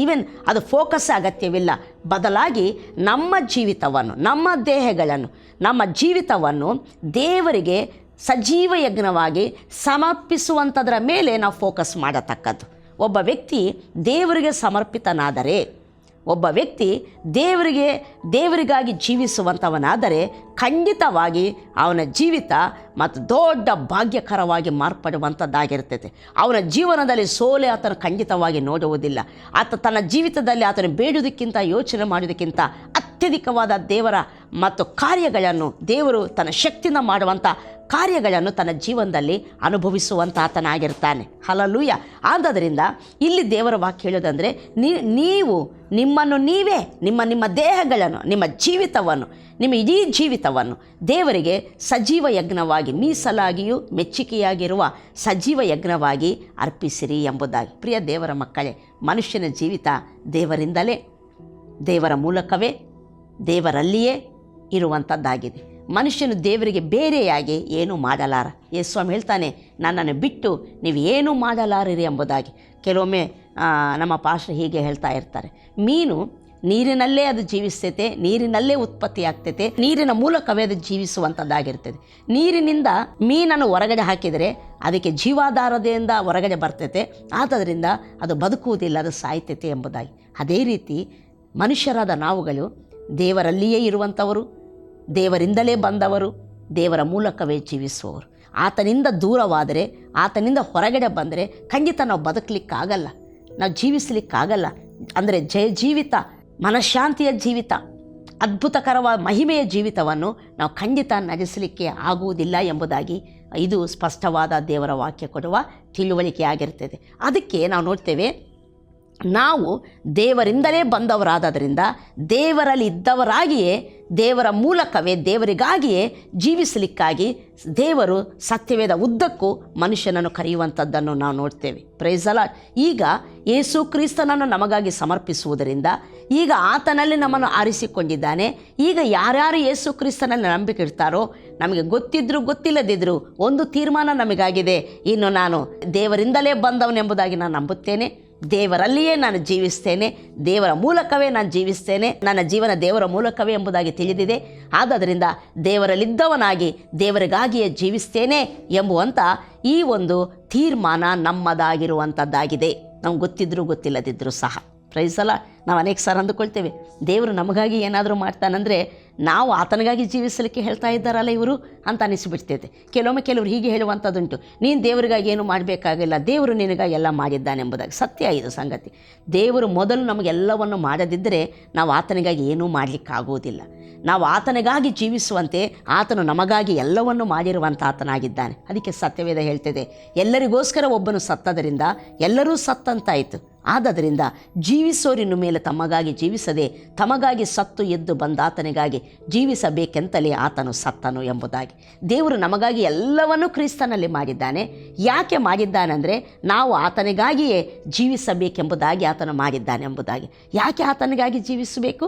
ಈವನ್ ಅದು ಫೋಕಸ್ ಅಗತ್ಯವಿಲ್ಲ. ಬದಲಾಗಿ ನಮ್ಮ ಜೀವಿತವನ್ನು, ನಮ್ಮ ದೇಹಗಳನ್ನು, ನಮ್ಮ ಜೀವಿತವನ್ನು ದೇವರಿಗೆ ಸಜೀವ ಯಜ್ಞವಾಗಿ ಸಮರ್ಪಿಸುವಂಥದ್ರ ಮೇಲೆ ನಾವು ಫೋಕಸ್ ಮಾಡತಕ್ಕದ್ದು. ಒಬ್ಬ ವ್ಯಕ್ತಿ ದೇವರಿಗೆ ಸಮರ್ಪಿತನಾದರೆ, ಒಬ್ಬ ವ್ಯಕ್ತಿ ದೇವರಿಗಾಗಿ ಜೀವಿಸುವಂಥವನಾದರೆ ಖಂಡಿತವಾಗಿ ಅವನ ಜೀವಿತ ಮತ್ತು ದೊಡ್ಡ ಭಾಗ್ಯಕರವಾಗಿ ಮಾರ್ಪಡುವಂಥದ್ದಾಗಿರ್ತೈತೆ. ಅವನ ಜೀವನದಲ್ಲಿ ಸೋಲೆ ಆತನು ಖಂಡಿತವಾಗಿ ನೋಡುವುದಿಲ್ಲ. ಆತ ತನ್ನ ಜೀವಿತದಲ್ಲಿ ಆತನು ಬೇಡುವುದಕ್ಕಿಂತ, ಯೋಚನೆ ಮಾಡುವುದಕ್ಕಿಂತ ಅತ್ಯಧಿಕವಾದ ದೇವರ ಮತ್ತು ಕಾರ್ಯಗಳನ್ನು, ದೇವರು ತನ್ನ ಶಕ್ತಿಯಿಂದ ಮಾಡುವಂಥ ಕಾರ್ಯಗಳನ್ನು ತನ್ನ ಜೀವನದಲ್ಲಿ ಅನುಭವಿಸುವಂಥ ಆತನಾಗಿರ್ತಾನೆ. ಹಲ್ಲೆಲೂಯಾ. ಆದ್ದರಿಂದ ಇಲ್ಲಿ ದೇವರ ವಾಕ್ಯ ಹೇಳೋದಂದರೆ, ನೀವು ನಿಮ್ಮನ್ನು ನೀವೇ, ನಿಮ್ಮ ದೇಹಗಳನ್ನು, ನಿಮ್ಮ ಜೀವಿತವನ್ನು, ನಿಮ್ಮ ಇಡೀ ಜೀವಿತವನ್ನು ದೇವರಿಗೆ ಸಜೀವ ಯಜ್ಞವಾಗಿ, ಮೀಸಲಾಗಿಯೂ ಮೆಚ್ಚುಗೆಯಾಗಿರುವ ಸಜೀವ ಯಜ್ಞವಾಗಿ ಅರ್ಪಿಸಿರಿ ಎಂಬುದಾಗಿ. ಪ್ರಿಯ ದೇವರ ಮಕ್ಕಳೇ, ಮನುಷ್ಯನ ಜೀವಿತ ದೇವರಿಂದಲೇ, ದೇವರ ಮೂಲಕವೇ, ದೇವರಲ್ಲಿಯೇ ಇರುವಂಥದ್ದಾಗಿದೆ. ಮನುಷ್ಯನು ದೇವರಿಗೆ ಬೇರೆಯಾಗಿ ಏನೂ ಮಾಡಲಾರ. ಯೇಸುಸ್ವಾಮಿ ಹೇಳ್ತಾನೆ, ನನ್ನನ್ನು ಬಿಟ್ಟು ನೀವು ಏನೂ ಮಾಡಲಾರಿರಿ ಎಂಬುದಾಗಿ. ಕೆಲವೊಮ್ಮೆ ನಮ್ಮ ಪಾಸ್ಟರ್ ಹೀಗೆ ಹೇಳ್ತಾ ಇರ್ತಾರೆ, ಮೀನು ನೀರಿನಲ್ಲೇ ಅದು ಜೀವಿಸ್ತೈತೆ, ನೀರಿನಲ್ಲೇ ಉತ್ಪತ್ತಿ ಆಗ್ತೈತೆ, ನೀರಿನ ಮೂಲಕವೇ ಅದು ಜೀವಿಸುವಂಥದ್ದಾಗಿರ್ತದೆ. ನೀರಿನಿಂದ ಮೀನನ್ನು ಹೊರಗಡೆ ಹಾಕಿದರೆ ಅದಕ್ಕೆ ಜೀವಾಧಾರದಿಂದ ಹೊರಗಡೆ ಬರ್ತೈತೆ, ಆದ್ದರಿಂದ ಅದು ಬದುಕುವುದಿಲ್ಲ, ಅದು ಸಾಯ್ತೈತೆ ಎಂಬುದಾಗಿ. ಅದೇ ರೀತಿ ಮನುಷ್ಯರಾದ ನಾವುಗಳು ದೇವರಲ್ಲಿಯೇ ಇರುವಂಥವರು, ದೇವರಿಂದಲೇ ಬಂದವರು, ದೇವರ ಮೂಲಕವೇ ಜೀವಿಸುವವರು. ಆತನಿಂದ ದೂರವಾದರೆ, ಆತನಿಂದ ಹೊರಗಡೆ ಬಂದರೆ ಖಂಡಿತ ನಾವು ಬದುಕಲಿಕ್ಕಾಗಲ್ಲ, ನಾವು ಜೀವಿಸಲಿಕ್ಕಾಗಲ್ಲ. ಅಂದರೆ ಜೀವಿತ, ಮನಃಶಾಂತಿಯ ಜೀವಿತ, ಅದ್ಭುತಕರವಾದ ಮಹಿಮೆಯ ಜೀವಿತವನ್ನು ನಾವು ಖಂಡಿತ ನಡೆಸಲಿಕ್ಕೆ ಆಗುವುದಿಲ್ಲ ಎಂಬುದಾಗಿ ಇದು ಸ್ಪಷ್ಟವಾದ ದೇವರ ವಾಕ್ಯ ಕೊಡುವ ತಿಳುವಳಿಕೆ ಆಗಿರ್ತದೆ. ಅದಕ್ಕೆ ನಾವು ನೋಡ್ತೇವೆ, ನಾವು ದೇವರಿಂದಲೇ ಬಂದವರಾದ್ದರಿಂದ ದೇವರಲ್ಲಿ ಇದ್ದವರಾಗಿಯೇ ದೇವರ ಮೂಲಕವೇ ದೇವರಿಗಾಗಿಯೇ ಜೀವಿಸಲಿಕ್ಕಾಗಿ ದೇವರು ಸತ್ಯವೇದ ಉದ್ದಕ್ಕೂ ಮನುಷ್ಯನನ್ನು ಕರೆಯುವಂಥದ್ದನ್ನು ನಾವು ನೋಡ್ತೇವೆ. Praise the lord. ಈಗ ಯೇಸು ಕ್ರಿಸ್ತನನ್ನು ನಮಗಾಗಿ ಸಮರ್ಪಿಸುವುದರಿಂದ ಈಗ ಆತನಲ್ಲಿ ನಮ್ಮನ್ನು ಆರಿಸಿಕೊಂಡಿದ್ದಾನೆ. ಈಗ ಯಾರ್ಯಾರು ಯೇಸು ಕ್ರಿಸ್ತನಲ್ಲಿ ನಂಬಿಕೆ ಇಡ್ತಾರೋ, ನಮಗೆ ಗೊತ್ತಿದ್ದರೂ ಗೊತ್ತಿಲ್ಲದಿದ್ದರೂ ಒಂದು ತೀರ್ಮಾನ ನಮಗಾಗಿದೆ, ಇನ್ನು ನಾನು ದೇವರಿಂದಲೇ ಬಂದವನೆಂಬುದಾಗಿ ನಾನು ನಂಬುತ್ತೇನೆ, ದೇವರಲ್ಲಿಯೇ ನಾನು ಜೀವಿಸ್ತೇನೆ, ದೇವರ ಮೂಲಕವೇ ನಾನು ಜೀವಿಸ್ತೇನೆ, ನನ್ನ ಜೀವನ ದೇವರ ಮೂಲಕವೇ ಎಂಬುದಾಗಿ ತಿಳಿದಿದೆ. ಆದ್ದರಿಂದ ದೇವರಲ್ಲಿದ್ದವನಾಗಿ ದೇವರಿಗಾಗಿಯೇ ಜೀವಿಸ್ತೇನೆ ಎಂಬುವಂಥ ಈ ಒಂದು ತೀರ್ಮಾನ ನಮ್ಮದಾಗಿರುವಂಥದ್ದಾಗಿದೆ, ನಮ್ಗೆ ಗೊತ್ತಿದ್ದರೂ ಗೊತ್ತಿಲ್ಲದಿದ್ದರೂ ಸಹ. Praise the lord. ನಾವು ಅನೇಕ ಸಾರಿ ಅಂದುಕೊಳ್ತೇವೆ, ದೇವರು ನಮಗಾಗಿ ಏನಾದರೂ ಮಾಡ್ತಾನಂದರೆ ನಾವು ಆತನಿಗಾಗಿ ಜೀವಿಸಲಿಕ್ಕೆ ಹೇಳ್ತಾ ಇದ್ದಾರಲ್ಲ ಇವರು ಅಂತ ಅನಿಸಿಬಿಡ್ತೈತೆ. ಕೆಲವರು ಹೀಗೆ ಹೇಳುವಂಥದ್ದುಂಟು, ನೀನು ದೇವರಿಗಾಗಿ ಏನು ಮಾಡಬೇಕಾಗಿಲ್ಲ, ದೇವರು ನಿನಗಾಗಿ ಎಲ್ಲ ಮಾಡಿದ್ದಾನೆಂಬುದಾಗಿ. ಸತ್ಯ ಇದು ಸಂಗತಿ. ದೇವರು ಮೊದಲು ನಮಗೆಲ್ಲವನ್ನು ಮಾಡದಿದ್ದರೆ ನಾವು ಆತನಿಗಾಗಿ ಏನೂ ಮಾಡಲಿಕ್ಕಾಗುವುದಿಲ್ಲ. ನಾವು ಆತನಿಗಾಗಿ ಜೀವಿಸುವಂತೆ ಆತನು ನಮಗಾಗಿ ಎಲ್ಲವನ್ನು ಮಾಡಿರುವಂಥ ಆತನಾಗಿದ್ದಾನೆ. ಅದಕ್ಕೆ ಸತ್ಯವೇದ ಹೇಳ್ತಿದೆ, ಎಲ್ಲರಿಗೋಸ್ಕರ ಒಬ್ಬನು ಸತ್ತದರಿಂದ ಎಲ್ಲರೂ ಸತ್ತಂತಾಯಿತು. ಆದ್ದರಿಂದ ಜೀವಿಸೋರಿನ ಮೇಲೆ ತಮಗಾಗಿ ಜೀವಿಸದೆ ತಮಗಾಗಿ ಸತ್ತು ಎದ್ದು ಬಂದ ಆತನಿಗಾಗಿ ಜೀವಿಸಬೇಕೆಂತಲೇ ಆತನು ಸತ್ತನು ಎಂಬುದಾಗಿ. ದೇವರು ನಮಗಾಗಿ ಎಲ್ಲವನ್ನೂ ಕ್ರಿಸ್ತನಲ್ಲಿ ಮಾಡಿದ್ದಾನೆ. ಯಾಕೆ ಮಾಡಿದ್ದಾನೆಂದರೆ ನಾವು ಆತನಿಗಾಗಿಯೇ ಜೀವಿಸಬೇಕೆಂಬುದಾಗಿ ಆತನು ಮಾಡಿದ್ದಾನೆ ಎಂಬುದಾಗಿ. ಯಾಕೆ ಆತನಿಗಾಗಿ ಜೀವಿಸಬೇಕು?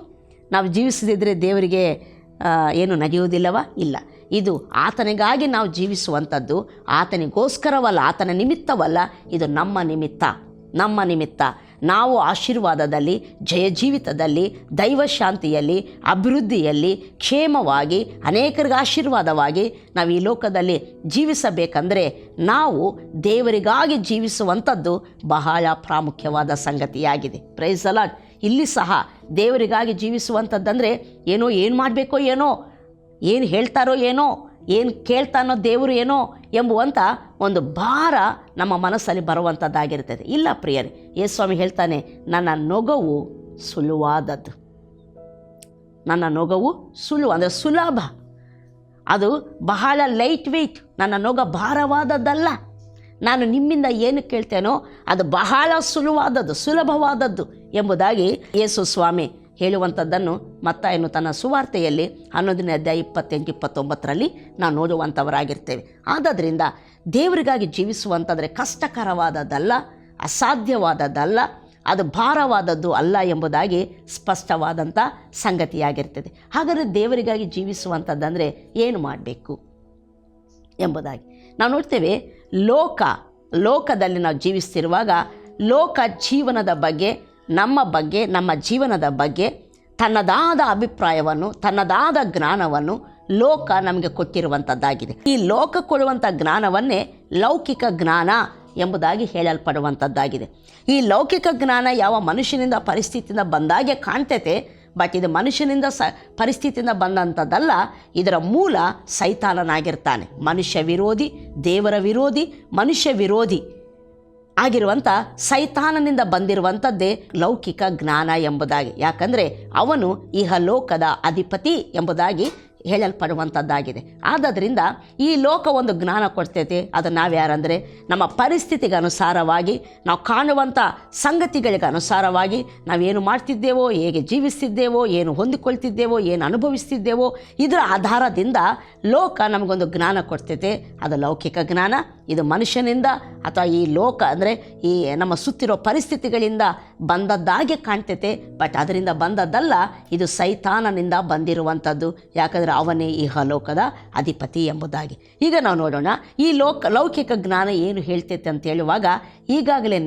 ನಾವು ಜೀವಿಸದಿದ್ದರೆ ದೇವರಿಗೆ ಏನು ನಡೆಯುವುದಿಲ್ಲವಾ? ಇಲ್ಲ. ಇದು ಆತನಿಗಾಗಿ ನಾವು ಜೀವಿಸುವಂಥದ್ದು, ಆತನಿಗೋಸ್ಕರವಲ್ಲ, ಆತನ ನಿಮಿತ್ತವಲ್ಲ, ಇದು ನಮ್ಮ ನಿಮಿತ್ತ. ನಾವು ಆಶೀರ್ವಾದದಲ್ಲಿ, ಜಯ ಜೀವಿತದಲ್ಲಿ, ದೈವ ಶಾಂತಿಯಲ್ಲಿ, ಅಭಿವೃದ್ಧಿಯಲ್ಲಿ, ಕ್ಷೇಮವಾಗಿ, ಅನೇಕರಿಗೆ ಆಶೀರ್ವಾದವಾಗಿ ನಾವು ಈ ಲೋಕದಲ್ಲಿ ಜೀವಿಸಬೇಕಂದರೆ ನಾವು ದೇವರಿಗಾಗಿ ಜೀವಿಸುವಂಥದ್ದು ಬಹಳ ಪ್ರಾಮುಖ್ಯವಾದ ಸಂಗತಿಯಾಗಿದೆ. Praise the lord. ಇಲ್ಲಿ ಸಹ ದೇವರಿಗಾಗಿ ಜೀವಿಸುವಂಥದ್ದಂದರೆ ಏನು ಮಾಡಬೇಕೋ ಏನೋ, ಏನು ಹೇಳ್ತಾರೋ ಏನೋ, ಏನು ಕೇಳ್ತಾನೋ ದೇವರು ಏನೋ ಎಂಬುವಂಥ ಒಂದು ಭಾರ ನಮ್ಮ ಮನಸ್ಸಲ್ಲಿ ಬರುವಂಥದ್ದಾಗಿರ್ತದೆ. ಇಲ್ಲ ಪ್ರಿಯರೇ, ಯೇಸುಸ್ವಾಮಿ ಹೇಳ್ತಾನೆ, ನನ್ನ ನೊಗವು ಸುಲುವಾದದ್ದು. ನನ್ನ ನೊಗವು ಅಂದರೆ ಸುಲಭ, ಅದು ಬಹಳ ಲೈಟ್ ವೆಯ್ಟ್. ನನ್ನ ನೊಗ ಭಾರವಾದದ್ದಲ್ಲ. ನಾನು ನಿಮ್ಮಿಂದ ಏನು ಕೇಳ್ತೇನೋ ಅದು ಬಹಳ ಸುಲಭವಾದದ್ದು ಎಂಬುದಾಗಿ ಯೇಸು ಸ್ವಾಮಿ ಹೇಳುವಂಥದ್ದನ್ನು ಮತ್ತಾಯನು ತನ್ನ ಸುವಾರ್ತೆಯಲ್ಲಿ 11ನೇ ಅಧ್ಯಾಯ 28-29ರಲ್ಲಿ ನಾವು ನೋಡುವಂಥವರಾಗಿರ್ತೇವೆ. ಆದ್ದರಿಂದ ದೇವರಿಗಾಗಿ ಜೀವಿಸುವಂಥದ್ರೆ ಕಷ್ಟಕರವಾದದ್ದಲ್ಲ, ಅಸಾಧ್ಯವಾದದ್ದಲ್ಲ, ಅದು ಭಾರವಾದದ್ದು ಅಲ್ಲ ಎಂಬುದಾಗಿ ಸ್ಪಷ್ಟವಾದಂಥ ಸಂಗತಿಯಾಗಿರ್ತದೆ. ಹಾಗಾದರೆ ದೇವರಿಗಾಗಿ ಜೀವಿಸುವಂಥದ್ದಂದರೆ ಏನು ಮಾಡಬೇಕು ಎಂಬುದಾಗಿ ನಾವು ನೋಡ್ತೇವೆ. ಲೋಕದಲ್ಲಿ ನಾವು ಜೀವಿಸ್ತಿರುವಾಗ ಲೋಕ ಜೀವನದ ಬಗ್ಗೆ, ನಮ್ಮ ಜೀವನದ ಬಗ್ಗೆ ತನ್ನದಾದ ಅಭಿಪ್ರಾಯವನ್ನು, ತನ್ನದಾದ ಜ್ಞಾನವನ್ನು ಲೋಕ ನಮಗೆ ಕೊಟ್ಟಿರುವಂಥದ್ದಾಗಿದೆ. ಈ ಲೋಕ ಕೊಡುವಂಥ ಜ್ಞಾನವನ್ನೇ ಲೌಕಿಕ ಜ್ಞಾನ ಎಂಬುದಾಗಿ ಹೇಳಲ್ಪಡುವಂಥದ್ದಾಗಿದೆ. ಈ ಲೌಕಿಕ ಜ್ಞಾನ ಯಾವ ಮನುಷ್ಯನಿಂದ ಪರಿಸ್ಥಿತಿಯಿಂದ ಬಂದಾಗೆ ಕಾಣ್ತೈತೆ, ಬಟ್ ಇದು ಮನುಷ್ಯನಿಂದ ಪರಿಸ್ಥಿತಿಯಿಂದ ಬಂದಂಥದ್ದಲ್ಲ. ಇದರ ಮೂಲ ಸೈತಾನನಾಗಿರ್ತಾನೆ. ಮನುಷ್ಯ ವಿರೋಧಿ, ದೇವರ ವಿರೋಧಿ, ಮನುಷ್ಯ ವಿರೋಧಿ ಆಗಿರುವಂಥ ಸೈತಾನನಿಂದ ಬಂದಿರುವಂಥದ್ದೇ ಲೌಕಿಕ ಜ್ಞಾನ ಎಂಬುದಾಗಿ. ಯಾಕಂದರೆ ಅವನು ಇಹಲೋಕದ ಅಧಿಪತಿ ಎಂಬುದಾಗಿ ಹೇಳಲ್ಪಡುವಂಥದ್ದಾಗಿದೆ. ಆದ್ದರಿಂದ ಈ ಲೋಕ ಒಂದು ಜ್ಞಾನ ಕೊಡ್ತೈತೆ. ಅದು ನಾವ್ಯಾರಂದರೆ ನಮ್ಮ ಪರಿಸ್ಥಿತಿಗೆ ಅನುಸಾರವಾಗಿ, ನಾವು ಕಾಣುವಂಥ ಸಂಗತಿಗಳಿಗೆ ಅನುಸಾರವಾಗಿ ನಾವೇನು ಮಾಡ್ತಿದ್ದೇವೋ, ಹೇಗೆ ಜೀವಿಸ್ತಿದ್ದೇವೋ, ಏನು ಹೊಂದಿಕೊಳ್ತಿದ್ದೇವೋ, ಏನು ಅನುಭವಿಸ್ತಿದ್ದೇವೋ, ಇದರ ಆಧಾರದಿಂದ ಲೋಕ ನಮಗೊಂದು ಜ್ಞಾನ ಕೊಡ್ತೈತೆ. ಅದು ಲೌಕಿಕ ಜ್ಞಾನ. ಇದು ಮನುಷ್ಯನಿಂದ ಅಥವಾ ಈ ಲೋಕ ಅಂದರೆ ಈ ನಮ್ಮ ಸುತ್ತಿರೋ ಪರಿಸ್ಥಿತಿಗಳಿಂದ ಬಂದದ್ದಾಗೆ ಕಾಣ್ತೈತೆ, ಬಟ್ ಅದರಿಂದ ಬಂದದ್ದಲ್ಲ. ಇದು ಸೈತಾನನಿಂದ ಬಂದಿರುವಂಥದ್ದು. ಯಾಕಂದರೆ ಅವನೇ ಇಹಲೋಕದ ಅಧಿಪತಿ ಎಂಬುದಾಗಿ. ಈಗ ನಾವು ನೋಡೋಣ, ಈ ಲೌಕಿಕ ಜ್ಞಾನ ಏನು ಹೇಳ್ತೈತೆ ಅಂತ ಹೇಳುವಾಗ ಈಗಾಗಲೇ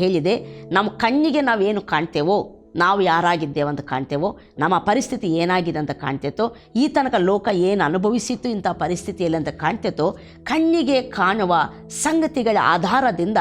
ಹೇಳಿದೆ, ನಮ್ಮ ಕಣ್ಣಿಗೆ ನಾವೇನು ಕಾಣ್ತೇವೋ, ನಾವು ಯಾರಾಗಿದ್ದೇವೆ ಅಂತ ಕಾಣ್ತೇವೋ, ನಮ್ಮ ಪರಿಸ್ಥಿತಿ ಏನಾಗಿದೆ ಅಂತ ಕಾಣ್ತೈತೋ, ಈ ತನಕ ಲೋಕ ಏನು ಅನುಭವಿಸಿತ್ತು ಇಂಥ ಪರಿಸ್ಥಿತಿಯಲ್ಲಿ ಅಂತ ಕಾಣ್ತೈತೋ, ಕಣ್ಣಿಗೆ ಕಾಣುವ ಸಂಗತಿಗಳ ಆಧಾರದಿಂದ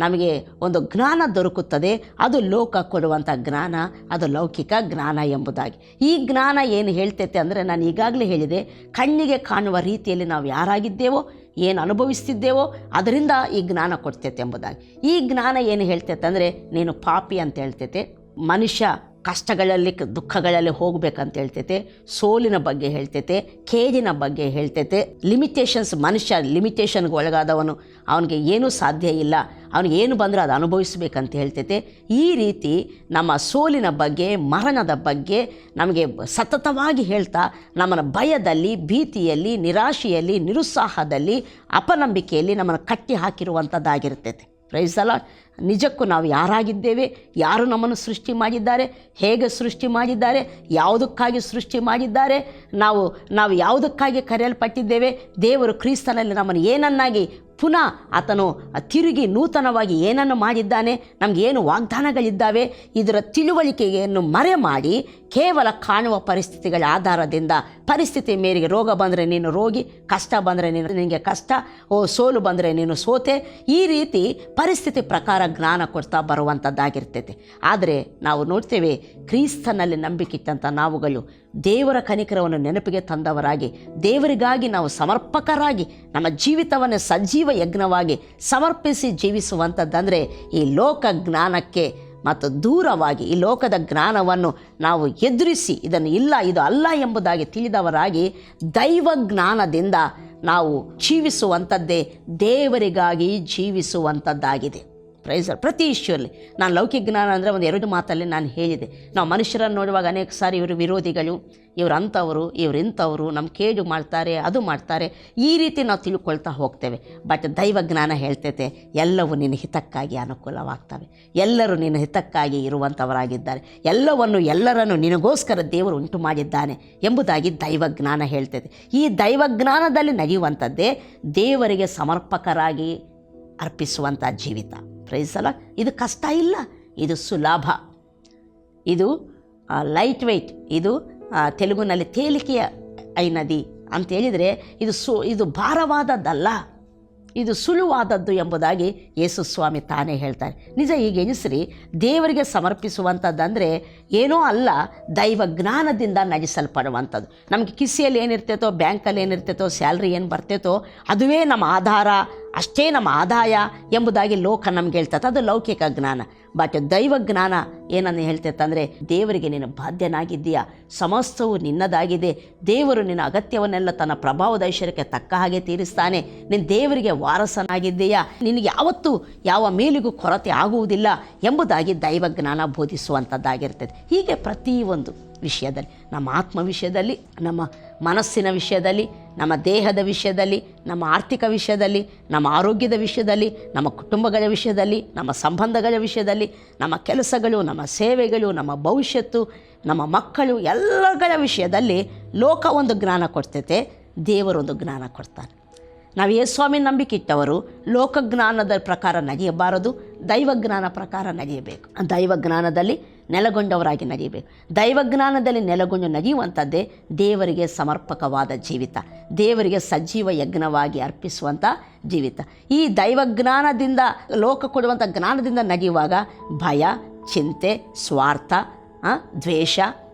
ನಮಗೆ ಒಂದು ಜ್ಞಾನ ದೊರಕುತ್ತದೆ. ಅದು ಲೋಕ ಕೊಡುವಂಥ ಜ್ಞಾನ, ಅದು ಲೌಕಿಕ ಜ್ಞಾನ ಎಂಬುದಾಗಿ. ಈ ಜ್ಞಾನ ಏನು ಹೇಳ್ತೈತೆ ಅಂದರೆ, ನಾನು ಈಗಾಗಲೇ ಹೇಳಿದೆ, ಕಣ್ಣಿಗೆ ಕಾಣುವ ರೀತಿಯಲ್ಲಿ ನಾವು ಯಾರಾಗಿದ್ದೇವೋ, ಏನು ಅನುಭವಿಸ್ತಿದ್ದೇವೋ ಅದರಿಂದ ಈ ಜ್ಞಾನ ಕೊಡ್ತೈತೆ ಎಂಬುದಾಗಿ. ಈ ಜ್ಞಾನ ಏನು ಹೇಳ್ತೈತೆ ಅಂದರೆ, ನೀನು ಪಾಪಿ ಅಂತ ಹೇಳ್ತೈತೆ, ಮನುಷ್ಯ ಕಷ್ಟಗಳಲ್ಲಿ ದುಃಖಗಳಲ್ಲಿ ಹೋಗ್ಬೇಕಂತ ಹೇಳ್ತೈತೆ, ಸೋಲಿನ ಬಗ್ಗೆ ಹೇಳ್ತೈತೆ, ಕೇಡಿನ ಬಗ್ಗೆ ಹೇಳ್ತೈತೆ. ಲಿಮಿಟೇಷನ್ಸ್, ಮನುಷ್ಯ ಲಿಮಿಟೇಷನ್ಗೆ ಒಳಗಾದವನು, ಅವನಿಗೆ ಏನೂ ಸಾಧ್ಯ ಇಲ್ಲ, ಅವನಿಗೆ ಏನು ಬಂದರೆ ಅದು ಅನುಭವಿಸ್ಬೇಕಂತ ಹೇಳ್ತೈತೆ. ಈ ರೀತಿ ನಮ್ಮ ಸೋಲಿನ ಬಗ್ಗೆ, ಮರಣದ ಬಗ್ಗೆ ನಮಗೆ ಸತತವಾಗಿ ಹೇಳ್ತಾ ನಮ್ಮನ್ನು ಭಯದಲ್ಲಿ, ಭೀತಿಯಲ್ಲಿ, ನಿರಾಶೆಯಲ್ಲಿ, ನಿರುತ್ಸಾಹದಲ್ಲಿ, ಅಪನಂಬಿಕೆಯಲ್ಲಿ ನಮ್ಮನ್ನು ಕಟ್ಟಿ ಹಾಕಿರುವಂಥದ್ದಾಗಿರ್ತೈತೆ. Price the lord. ನಿಜಕ್ಕೂ ನಾವು ಯಾರಾಗಿದ್ದೇವೆ, ಯಾರು ನಮ್ಮನ್ನು ಸೃಷ್ಟಿ ಮಾಡಿದ್ದಾರೆ, ಹೇಗೆ ಸೃಷ್ಟಿ ಮಾಡಿದ್ದಾರೆ, ಯಾವುದಕ್ಕಾಗಿ ಸೃಷ್ಟಿ ಮಾಡಿದ್ದಾರೆ, ನಾವು ಯಾವುದಕ್ಕಾಗಿ ಕರೆಯಲ್ಪಟ್ಟಿದ್ದೇವೆ, ದೇವರು ಕ್ರಿಸ್ತನಲ್ಲಿ ನಮ್ಮನ್ನು ಏನನ್ನಾಗಿ ಪುನಃ ಆತನು ತಿರುಗಿ ನೂತನವಾಗಿ ಏನನ್ನು ಮಾಡಿದ್ದಾನೆ, ನಮಗೆ ಏನು ವಾಗ್ದಾನಗಳಿದ್ದಾವೆ, ಇದರ ತಿಳುವಳಿಕೆಯನ್ನು ಮರೆ ಮಾಡಿ ಕೇವಲ ಕಾಣುವ ಪರಿಸ್ಥಿತಿಗಳ ಆಧಾರದಿಂದ ಪರಿಸ್ಥಿತಿ ಮೇರೆಗೆ ರೋಗ ಬಂದರೆ ನೀನು ರೋಗಿ, ಕಷ್ಟ ಬಂದರೆ ನಿನಗೆ ಕಷ್ಟ, ಸೋಲು ಬಂದರೆ ನೀನು ಸೋತೆ, ಈ ರೀತಿ ಪರಿಸ್ಥಿತಿ ಪ್ರಕಾರ ಜ್ಞಾನ ಕೊಡ್ತಾ ಬರುವಂಥದ್ದಾಗಿರ್ತೈತೆ. ಆದರೆ ನಾವು ನೋಡ್ತೇವೆ, ಕ್ರಿಸ್ತನಲ್ಲಿ ನಂಬಿಕಿಟ್ಟಂಥ ನಾವುಗಳು ದೇವರ ಕನಿಕರವನ್ನು ನೆನಪಿಗೆ ತಂದವರಾಗಿ, ದೇವರಿಗಾಗಿ ನಾವು ಸಮರ್ಪಕರಾಗಿ ನಮ್ಮ ಜೀವಿತವನ್ನು ಸಜೀವ ಯಜ್ಞವಾಗಿ ಸಮರ್ಪಿಸಿ ಜೀವಿಸುವಂಥದ್ದಂದರೆ ಈ ಲೋಕ ಜ್ಞಾನಕ್ಕೆ ಮತ್ತು ದೂರವಾಗಿ ಈ ಲೋಕದ ಜ್ಞಾನವನ್ನು ನಾವು ಎದುರಿಸಿ ಇದನ್ನು ಇಲ್ಲ, ಇದು ಅಲ್ಲ ಎಂಬುದಾಗಿ ತಿಳಿದವರಾಗಿ ದೈವ ಜ್ಞಾನದಿಂದ ನಾವು ಜೀವಿಸುವಂಥದ್ದೇ ದೇವರಿಗಾಗಿ ಜೀವಿಸುವಂಥದ್ದಾಗಿದೆ. ಪ್ರೈಸ್. ಪ್ರತಿ ಇಶ್ಯೂಲ್ಲಿ ನಾನು ಲೌಕಿಕ ಜ್ಞಾನ ಅಂದರೆ ಒಂದು 2 ಮಾತಲ್ಲಿ ನಾನು ಹೇಳಿದೆ. ನಾವು ಮನುಷ್ಯರನ್ನು ನೋಡುವಾಗ ಅನೇಕ ಸಾರಿ ಇವರು ವಿರೋಧಿಗಳು, ಇವರು ಅಂಥವರು, ಇವರು ಇಂಥವರು, ನಮ್ಮ ಕೇಡು ಮಾಡ್ತಾರೆ, ಅದು ಮಾಡ್ತಾರೆ, ಈ ರೀತಿ ನಾವು ತಿಳ್ಕೊಳ್ತಾ ಹೋಗ್ತೇವೆ. ಬಟ್ ದೈವ ಜ್ಞಾನ ಹೇಳ್ತೈತೆ ಎಲ್ಲವೂ ನಿನ್ನ ಹಿತಕ್ಕಾಗಿ ಅನುಕೂಲವಾಗ್ತವೆ, ಎಲ್ಲರೂ ನಿನ್ನ ಹಿತಕ್ಕಾಗಿ ಇರುವಂಥವರಾಗಿದ್ದಾರೆ, ಎಲ್ಲರನ್ನು ನಿನಗೋಸ್ಕರ ದೇವರು ಉಂಟು ಮಾಡಿದ್ದಾನೆ ಎಂಬುದಾಗಿ ದೈವ ಜ್ಞಾನ ಹೇಳ್ತೈತೆ. ಈ ದೈವ ಜ್ಞಾನದಲ್ಲಿ ನಡೆಯುವಂಥದ್ದೇ ದೇವರಿಗೆ ಸಮರ್ಪಕರಾಗಿ ಅರ್ಪಿಸುವಂಥ ಜೀವಿತ. ಪ್ರೈಸ್ ಅಲ್ಲ. ಇದು ಕಷ್ಟ ಇಲ್ಲ, ಇದು ಸುಲಭ, ಇದು ಲೈಟ್ ವೆಯ್ಟ್, ಇದು ತೆಲುಗುನಲ್ಲಿ ತೇಲಿಕೆಯ ಐನದಿ ಅಂತೇಳಿದರೆ ಇದು ಭಾರವಾದದ್ದಲ್ಲ, ಇದು ಸುಳುವಾದದ್ದು ಎಂಬುದಾಗಿ ಯೇಸು ಸ್ವಾಮಿ ತಾನೇ ಹೇಳ್ತಾರೆ. ನಿಜ. ಈಗ ಎಣಿಸ್ರಿ, ದೇವರಿಗೆ ಸಮರ್ಪಿಸುವಂಥದ್ದಂದರೆ ಏನೋ ಅಲ್ಲ, ದೈವ ಜ್ಞಾನದಿಂದ ನಡೆಸಲ್ಪಡುವಂಥದ್ದು. ನಮಗೆ ಕಿಸೆಯಲ್ಲಿ ಏನಿರ್ತೈತೋ, ಬ್ಯಾಂಕಲ್ಲಿ ಏನಿರ್ತೈತೋ, ಸ್ಯಾಲ್ರಿ ಏನು ಬರ್ತೈತೋ ಅದುವೇ ನಮ್ಮ ಆಧಾರ, ಅಷ್ಟೇ ನಮ್ಮ ಆದಾಯ ಎಂಬುದಾಗಿ ಲೋಕ ನಮ್ಗೆ ಹೇಳ್ತೈತೆ. ಅದು ಲೌಕಿಕ ಜ್ಞಾನ. ಬಟ್ ದೈವ ಜ್ಞಾನ ಏನನ್ನು ಹೇಳ್ತೈತೆ ಅಂದರೆ, ದೇವರಿಗೆ ನೀನು ಬಾಧ್ಯನಾಗಿದ್ದೀಯಾ, ಸಮಸ್ತವು ನಿನ್ನದಾಗಿದೆ, ದೇವರು ನಿನ್ನ ಅಗತ್ಯವನ್ನೆಲ್ಲ ತನ್ನ ಪ್ರಭಾವದ ಐಶ್ವರ್ಯಕ್ಕೆ ತಕ್ಕ ಹಾಗೆ ತೀರಿಸ್ತಾನೆ, ನೀನು ದೇವರಿಗೆ ವಾರಸನಾಗಿದ್ದೀಯಾ, ನಿನಗೆ ಯಾವತ್ತೂ ಯಾವ ಮೇಲಿಗೂ ಕೊರತೆ ಆಗುವುದಿಲ್ಲ ಎಂಬುದಾಗಿ ದೈವ ಜ್ಞಾನ ಬೋಧಿಸುವಂಥದ್ದಾಗಿರ್ತದೆ. ಹೀಗೆ ಪ್ರತಿಯೊಂದು ವಿಷಯದಲ್ಲಿ, ನಮ್ಮ ಆತ್ಮ ವಿಷಯದಲ್ಲಿ, ನಮ್ಮ ಮನಸ್ಸಿನ ವಿಷಯದಲ್ಲಿ, ನಮ್ಮ ದೇಹದ ವಿಷಯದಲ್ಲಿ, ನಮ್ಮ ಆರ್ಥಿಕ ವಿಷಯದಲ್ಲಿ, ನಮ್ಮ ಆರೋಗ್ಯದ ವಿಷಯದಲ್ಲಿ, ನಮ್ಮ ಕುಟುಂಬಗಳ ವಿಷಯದಲ್ಲಿ, ನಮ್ಮ ಸಂಬಂಧಗಳ ವಿಷಯದಲ್ಲಿ, ನಮ್ಮ ಕೆಲಸಗಳು, ನಮ್ಮ ಸೇವೆಗಳು, ನಮ್ಮ ಭವಿಷ್ಯತ್ತು, ನಮ್ಮ ಮಕ್ಕಳು, ಎಲ್ಲಗಳ ವಿಷಯದಲ್ಲಿ ಲೋಕ ಒಂದು ಜ್ಞಾನ ಕೊಡ್ತೈತೆ, ದೇವರೊಂದು ಜ್ಞಾನ ಕೊಡ್ತಾನೆ. ನಾವು ಯೇಸುಸ್ವಾಮಿ ನಂಬಿಕೆ ಇಟ್ಟವರು ಲೋಕಜ್ಞಾನದ ಪ್ರಕಾರ ನಡೆಯಬಾರದು, ದೈವಜ್ಞಾನ ಪ್ರಕಾರ ನಡೆಯಬೇಕು. ದೈವಜ್ಞಾನದಲ್ಲಿ ನೆಲೆಗೊಂಡವರಾಗಿ ನಡೆಯಬೇಕು. ದೈವಜ್ಞಾನದಲ್ಲಿ ನೆಲೆಗೊಂಡು ನಡೆಯುವಂಥದ್ದೇ ದೇವರಿಗೆ ಸಮರ್ಪಕವಾದ ಜೀವಿತ, ದೇವರಿಗೆ ಸಜೀವ ಯಜ್ಞವಾಗಿ ಅರ್ಪಿಸುವಂಥ ಜೀವಿತ. ಈ ದೈವಜ್ಞಾನದಿಂದ, ಲೋಕ ಕೊಡುವಂಥ ಜ್ಞಾನದಿಂದ ನಡೆಯುವಾಗ ಭಯ, ಚಿಂತೆ, ಸ್ವಾರ್ಥ, ದ್ವೇಷ,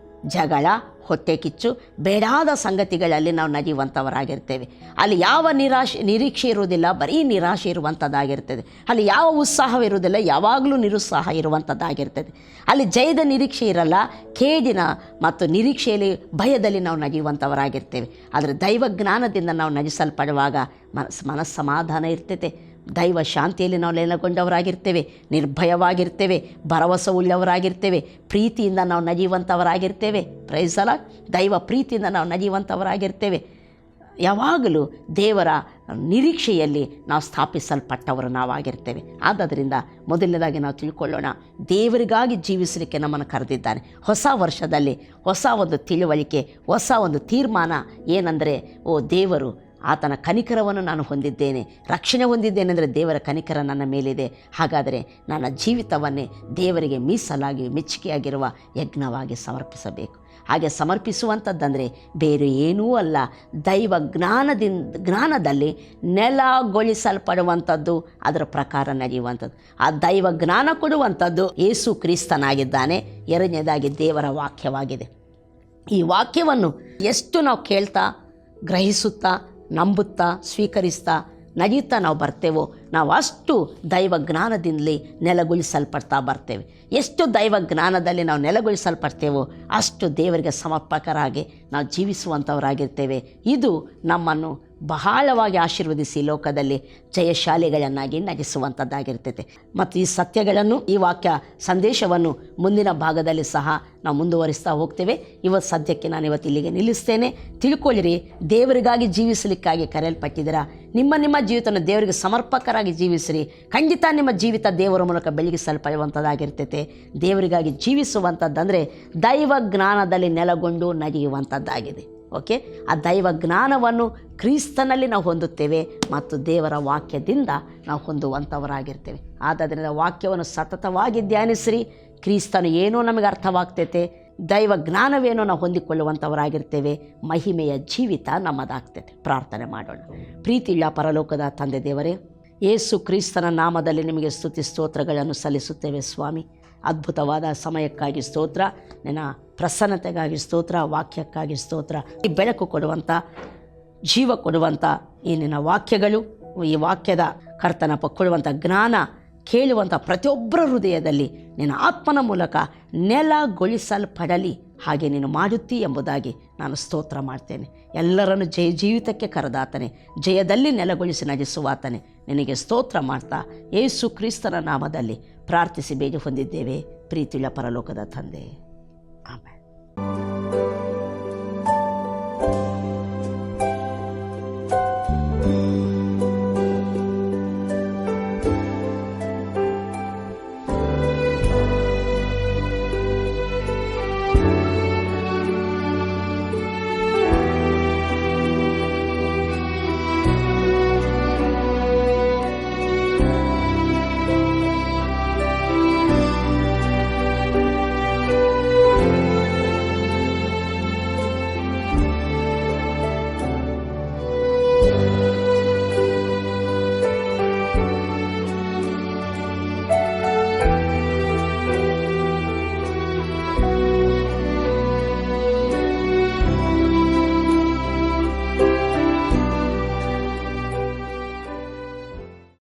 ಜಗಳ, ಹೊಟ್ಟೆ ಕಿಚ್ಚು, ಬೇಡಾದ ಸಂಗತಿಗಳಲ್ಲಿ ನಾವು ನಡೆಯುವಂಥವರಾಗಿರ್ತೇವೆ. ಅಲ್ಲಿ ಯಾವ ನಿರೀಕ್ಷೆ ಇರುವುದಿಲ್ಲ, ಬರೀ ನಿರಾಶೆ ಇರುವಂಥದ್ದಾಗಿರ್ತದೆ. ಅಲ್ಲಿ ಯಾವ ಉತ್ಸಾಹವಿರುವುದಿಲ್ಲ, ಯಾವಾಗಲೂ ನಿರುತ್ಸಾಹ ಇರುವಂಥದ್ದಾಗಿರ್ತದೆ. ಅಲ್ಲಿ ಜಯದ ನಿರೀಕ್ಷೆ ಇರಲ್ಲ, ಕೇಡಿನ ಮತ್ತು ನಿರೀಕ್ಷೆಯಲ್ಲಿ, ಭಯದಲ್ಲಿ ನಾವು ನಡೆಯುವಂಥವರಾಗಿರ್ತೇವೆ. ಆದರೆ ದೈವ ಜ್ಞಾನದಿಂದ ನಾವು ನಡೆಸಲ್ಪಡುವಾಗ ಮನಸ್ಸಮಾಧಾನ ಇರ್ತೈತೆ, ದೈವ ಶಾಂತಿಯಲ್ಲಿ ನಾವು ನೆಲೆಗೊಂಡವರಾಗಿರ್ತೇವೆ, ನಿರ್ಭಯವಾಗಿರ್ತೇವೆ, ಭರವಸೆ ಉಳ್ಳವರಾಗಿರ್ತೇವೆ, ಪ್ರೀತಿಯಿಂದ ನಾವು ನಡೆಯುವಂಥವರಾಗಿರ್ತೇವೆ. ಪ್ರೈಸ್ ಅಲ್ಲ. ದೈವ ಪ್ರೀತಿಯಿಂದ ನಾವು ನಡೆಯುವಂಥವರಾಗಿರ್ತೇವೆ. ಯಾವಾಗಲೂ ದೇವರ ನಿರೀಕ್ಷೆಯಲ್ಲಿ ನಾವು ಸ್ಥಾಪಿಸಲ್ಪಟ್ಟವರು ನಾವಾಗಿರ್ತೇವೆ. ಆದ್ದರಿಂದ ಮೊದಲನೇದಾಗಿ ನಾವು ತಿಳ್ಕೊಳ್ಳೋಣ, ದೇವರಿಗಾಗಿ ಜೀವಿಸಲಿಕ್ಕೆ ನಮ್ಮನ್ನು ಕರೆದಿದ್ದಾನೆ. ಹೊಸ ವರ್ಷದಲ್ಲಿ ಹೊಸ ಒಂದು ತಿಳುವಳಿಕೆ, ಹೊಸ ಒಂದು ತೀರ್ಮಾನ ಏನೆಂದರೆ, ದೇವರು ಆತನ ಕನಿಕರವನ್ನು ನಾನು ಹೊಂದಿದ್ದೇನೆ, ರಕ್ಷಣೆ ಹೊಂದಿದ್ದೇನೆ ಅಂದರೆ ದೇವರ ಕನಿಕರ ನನ್ನ ಮೇಲಿದೆ. ಹಾಗಾದರೆ ನನ್ನ ಜೀವಿತವನ್ನೇ ದೇವರಿಗೆ ಮೀಸಲಾಗಿ ಮೆಚ್ಚುಗೆಯಾಗಿರುವ ಯಜ್ಞವಾಗಿ ಸಮರ್ಪಿಸಬೇಕು. ಹಾಗೆ ಸಮರ್ಪಿಸುವಂಥದ್ದಂದರೆ ಬೇರೆ ಏನೂ ಅಲ್ಲ, ದೈವ ಜ್ಞಾನದಲ್ಲಿ ನೆಲೆಗೊಳಿಸಲ್ಪಡುವಂಥದ್ದು, ಅದರ ಪ್ರಕಾರ ನಡೆಯುವಂಥದ್ದು. ಆ ದೈವ ಜ್ಞಾನ ಕೊಡುವಂಥದ್ದು ಯೇಸು ಕ್ರಿಸ್ತನಾಗಿದ್ದಾನೆ. ಎರಡನೇದಾಗಿ ದೇವರ ವಾಕ್ಯವಾಗಿದೆ. ಈ ವಾಕ್ಯವನ್ನು ಎಷ್ಟು ನಾವು ಕೇಳ್ತಾ, ಗ್ರಹಿಸುತ್ತಾ, ನಂಬುತ್ತಾ, ಸ್ವೀಕರಿಸ್ತಾ ನಡೆಯುತ್ತಾ ನಾವು ಬರ್ತೇವೋ ನಾವು ಅಷ್ಟು ದೈವ ಜ್ಞಾನದಿಂದಲೇ ನೆಲೆಗೊಳಿಸಲ್ಪಡ್ತಾ ಬರ್ತೇವೆ. ಎಷ್ಟು ದೈವ ಜ್ಞಾನದಲ್ಲಿ ನಾವು ನೆಲೆಗೊಳಿಸಲ್ಪಡ್ತೇವೋ ಅಷ್ಟು ದೇವರಿಗೆ ಸಮರ್ಪಕರಾಗಿ ನಾವು ಜೀವಿಸುವಂಥವರಾಗಿರ್ತೇವೆ. ಇದು ನಮ್ಮನ್ನು ಬಹಳವಾಗಿ ಆಶೀರ್ವದಿಸಿ ಲೋಕದಲ್ಲಿ ಜಯಶಾಲಿಗಳನ್ನಾಗಿ ನಗಿಸುವಂಥದ್ದಾಗಿರ್ತೈತೆ. ಮತ್ತು ಈ ಸತ್ಯಗಳನ್ನು, ಈ ವಾಕ್ಯ ಸಂದೇಶವನ್ನು ಮುಂದಿನ ಭಾಗದಲ್ಲಿ ಸಹ ನಾವು ಮುಂದುವರಿಸ್ತಾ ಹೋಗ್ತೇವೆ. ಇವತ್ತು ಸದ್ಯಕ್ಕೆ ನಾನು ಇವತ್ತು ಇಲ್ಲಿಗೆ ನಿಲ್ಲಿಸ್ತೇನೆ. ತಿಳ್ಕೊಳ್ಳಿರಿ, ದೇವರಿಗಾಗಿ ಜೀವಿಸಲಿಕ್ಕಾಗಿ ಕರೆಯಲ್ಪಟ್ಟಿದ್ದೀರಾ. ನಿಮ್ಮ ಜೀವಿತವನ್ನು ದೇವರಿಗೆ ಸಮರ್ಪಕರಾಗಿ ಜೀವಿಸಿರಿ. ಖಂಡಿತ ನಿಮ್ಮ ಜೀವಿತ ದೇವರ ಮೂಲಕ ಬೆಳಗಿಸಲ್ಪಡುವಂಥದ್ದಾಗಿರ್ತೈತೆ. ದೇವರಿಗಾಗಿ ಜೀವಿಸುವಂಥದ್ದಂದರೆ ದೈವ ಜ್ಞಾನದಲ್ಲಿ ನೆಲೆಗೊಂಡು ನಡೆಯುವಂಥದ್ದಾಗಿದೆ. ಓಕೆ, ಆ ದೈವ ಜ್ಞಾನವನ್ನು ಕ್ರಿಸ್ತನಲ್ಲಿ ನಾವು ಹೊಂದುತ್ತೇವೆ ಮತ್ತು ದೇವರ ವಾಕ್ಯದಿಂದ ನಾವು ಹೊಂದುವಂಥವರಾಗಿರ್ತೇವೆ. ಆದ್ದರಿಂದ ವಾಕ್ಯವನ್ನು ಸತತವಾಗಿ ಧ್ಯಾನಿಸಿರಿ. ಕ್ರಿಸ್ತನು ಏನೋ ನಮಗೆ ಅರ್ಥವಾಗ್ತೈತೆ, ದೈವ ಜ್ಞಾನವೇನೋ ನಾವು ಹೊಂದಿಕೊಳ್ಳುವಂಥವರಾಗಿರ್ತೇವೆ. ಮಹಿಮೆಯ ಜೀವಿತ ನಮ್ಮದಾಗ್ತೈತೆ. ಪ್ರಾರ್ಥನೆ ಮಾಡೋಣ. ಪ್ರೀತಿಯುಳ್ಳ ಪರಲೋಕದ ತಂದೆ ದೇವರೇ, ಯೇಸು ಕ್ರಿಸ್ತನ ನಾಮದಲ್ಲಿ ನಿಮಗೆ ಸ್ತುತಿ ಸ್ತೋತ್ರಗಳನ್ನು ಸಲ್ಲಿಸುತ್ತೇವೆ ಸ್ವಾಮಿ. ಅದ್ಭುತವಾದ ಸಮಯಕ್ಕಾಗಿ ಸ್ತೋತ್ರ, ನಿನ್ನ ಪ್ರಸನ್ನತೆಗಾಗಿ ಸ್ತೋತ್ರ, ವಾಕ್ಯಕ್ಕಾಗಿ ಸ್ತೋತ್ರ. ಈ ಬೆಳಕು ಕೊಡುವಂಥ, ಜೀವ ಕೊಡುವಂಥ ಈ ನಿನ್ನ ವಾಕ್ಯಗಳು, ಈ ವಾಕ್ಯದ ಕರ್ತನಪ್ಪ ಕೊಡುವಂಥ ಜ್ಞಾನ ಕೇಳುವಂಥ ಪ್ರತಿಯೊಬ್ಬರ ಹೃದಯದಲ್ಲಿ ನಿನ್ನ ಆತ್ಮನ ಮೂಲಕ ನೆಲಗೊಳಿಸಲ್ಪಡಲಿ. ಹಾಗೆ ನೀನು ಮಾಡುತ್ತೀ ಎಂಬುದಾಗಿ ನಾನು ಸ್ತೋತ್ರ ಮಾಡ್ತೇನೆ. ಎಲ್ಲರನ್ನು ಜೀವಿತಕ್ಕೆ ಕರೆದಾತನೆ, ಜಯದಲ್ಲಿ ನೆಲೆಗೊಳಿಸಿ ನಗಿಸುವಾತನೆ, ನಿನಗೆ ಸ್ತೋತ್ರ ಮಾಡ್ತಾ ಯೇಸು ಕ್ರಿಸ್ತನ ನಾಮದಲ್ಲಿ ಪ್ರಾರ್ಥಿಸಿ ಬೇಗ ಹೊಂದಿದ್ದೇವೆ ಪ್ರೀತಿಯುಳ್ಳ ಪರಲೋಕದ ತಂದೆ. ಆಮೆನ್.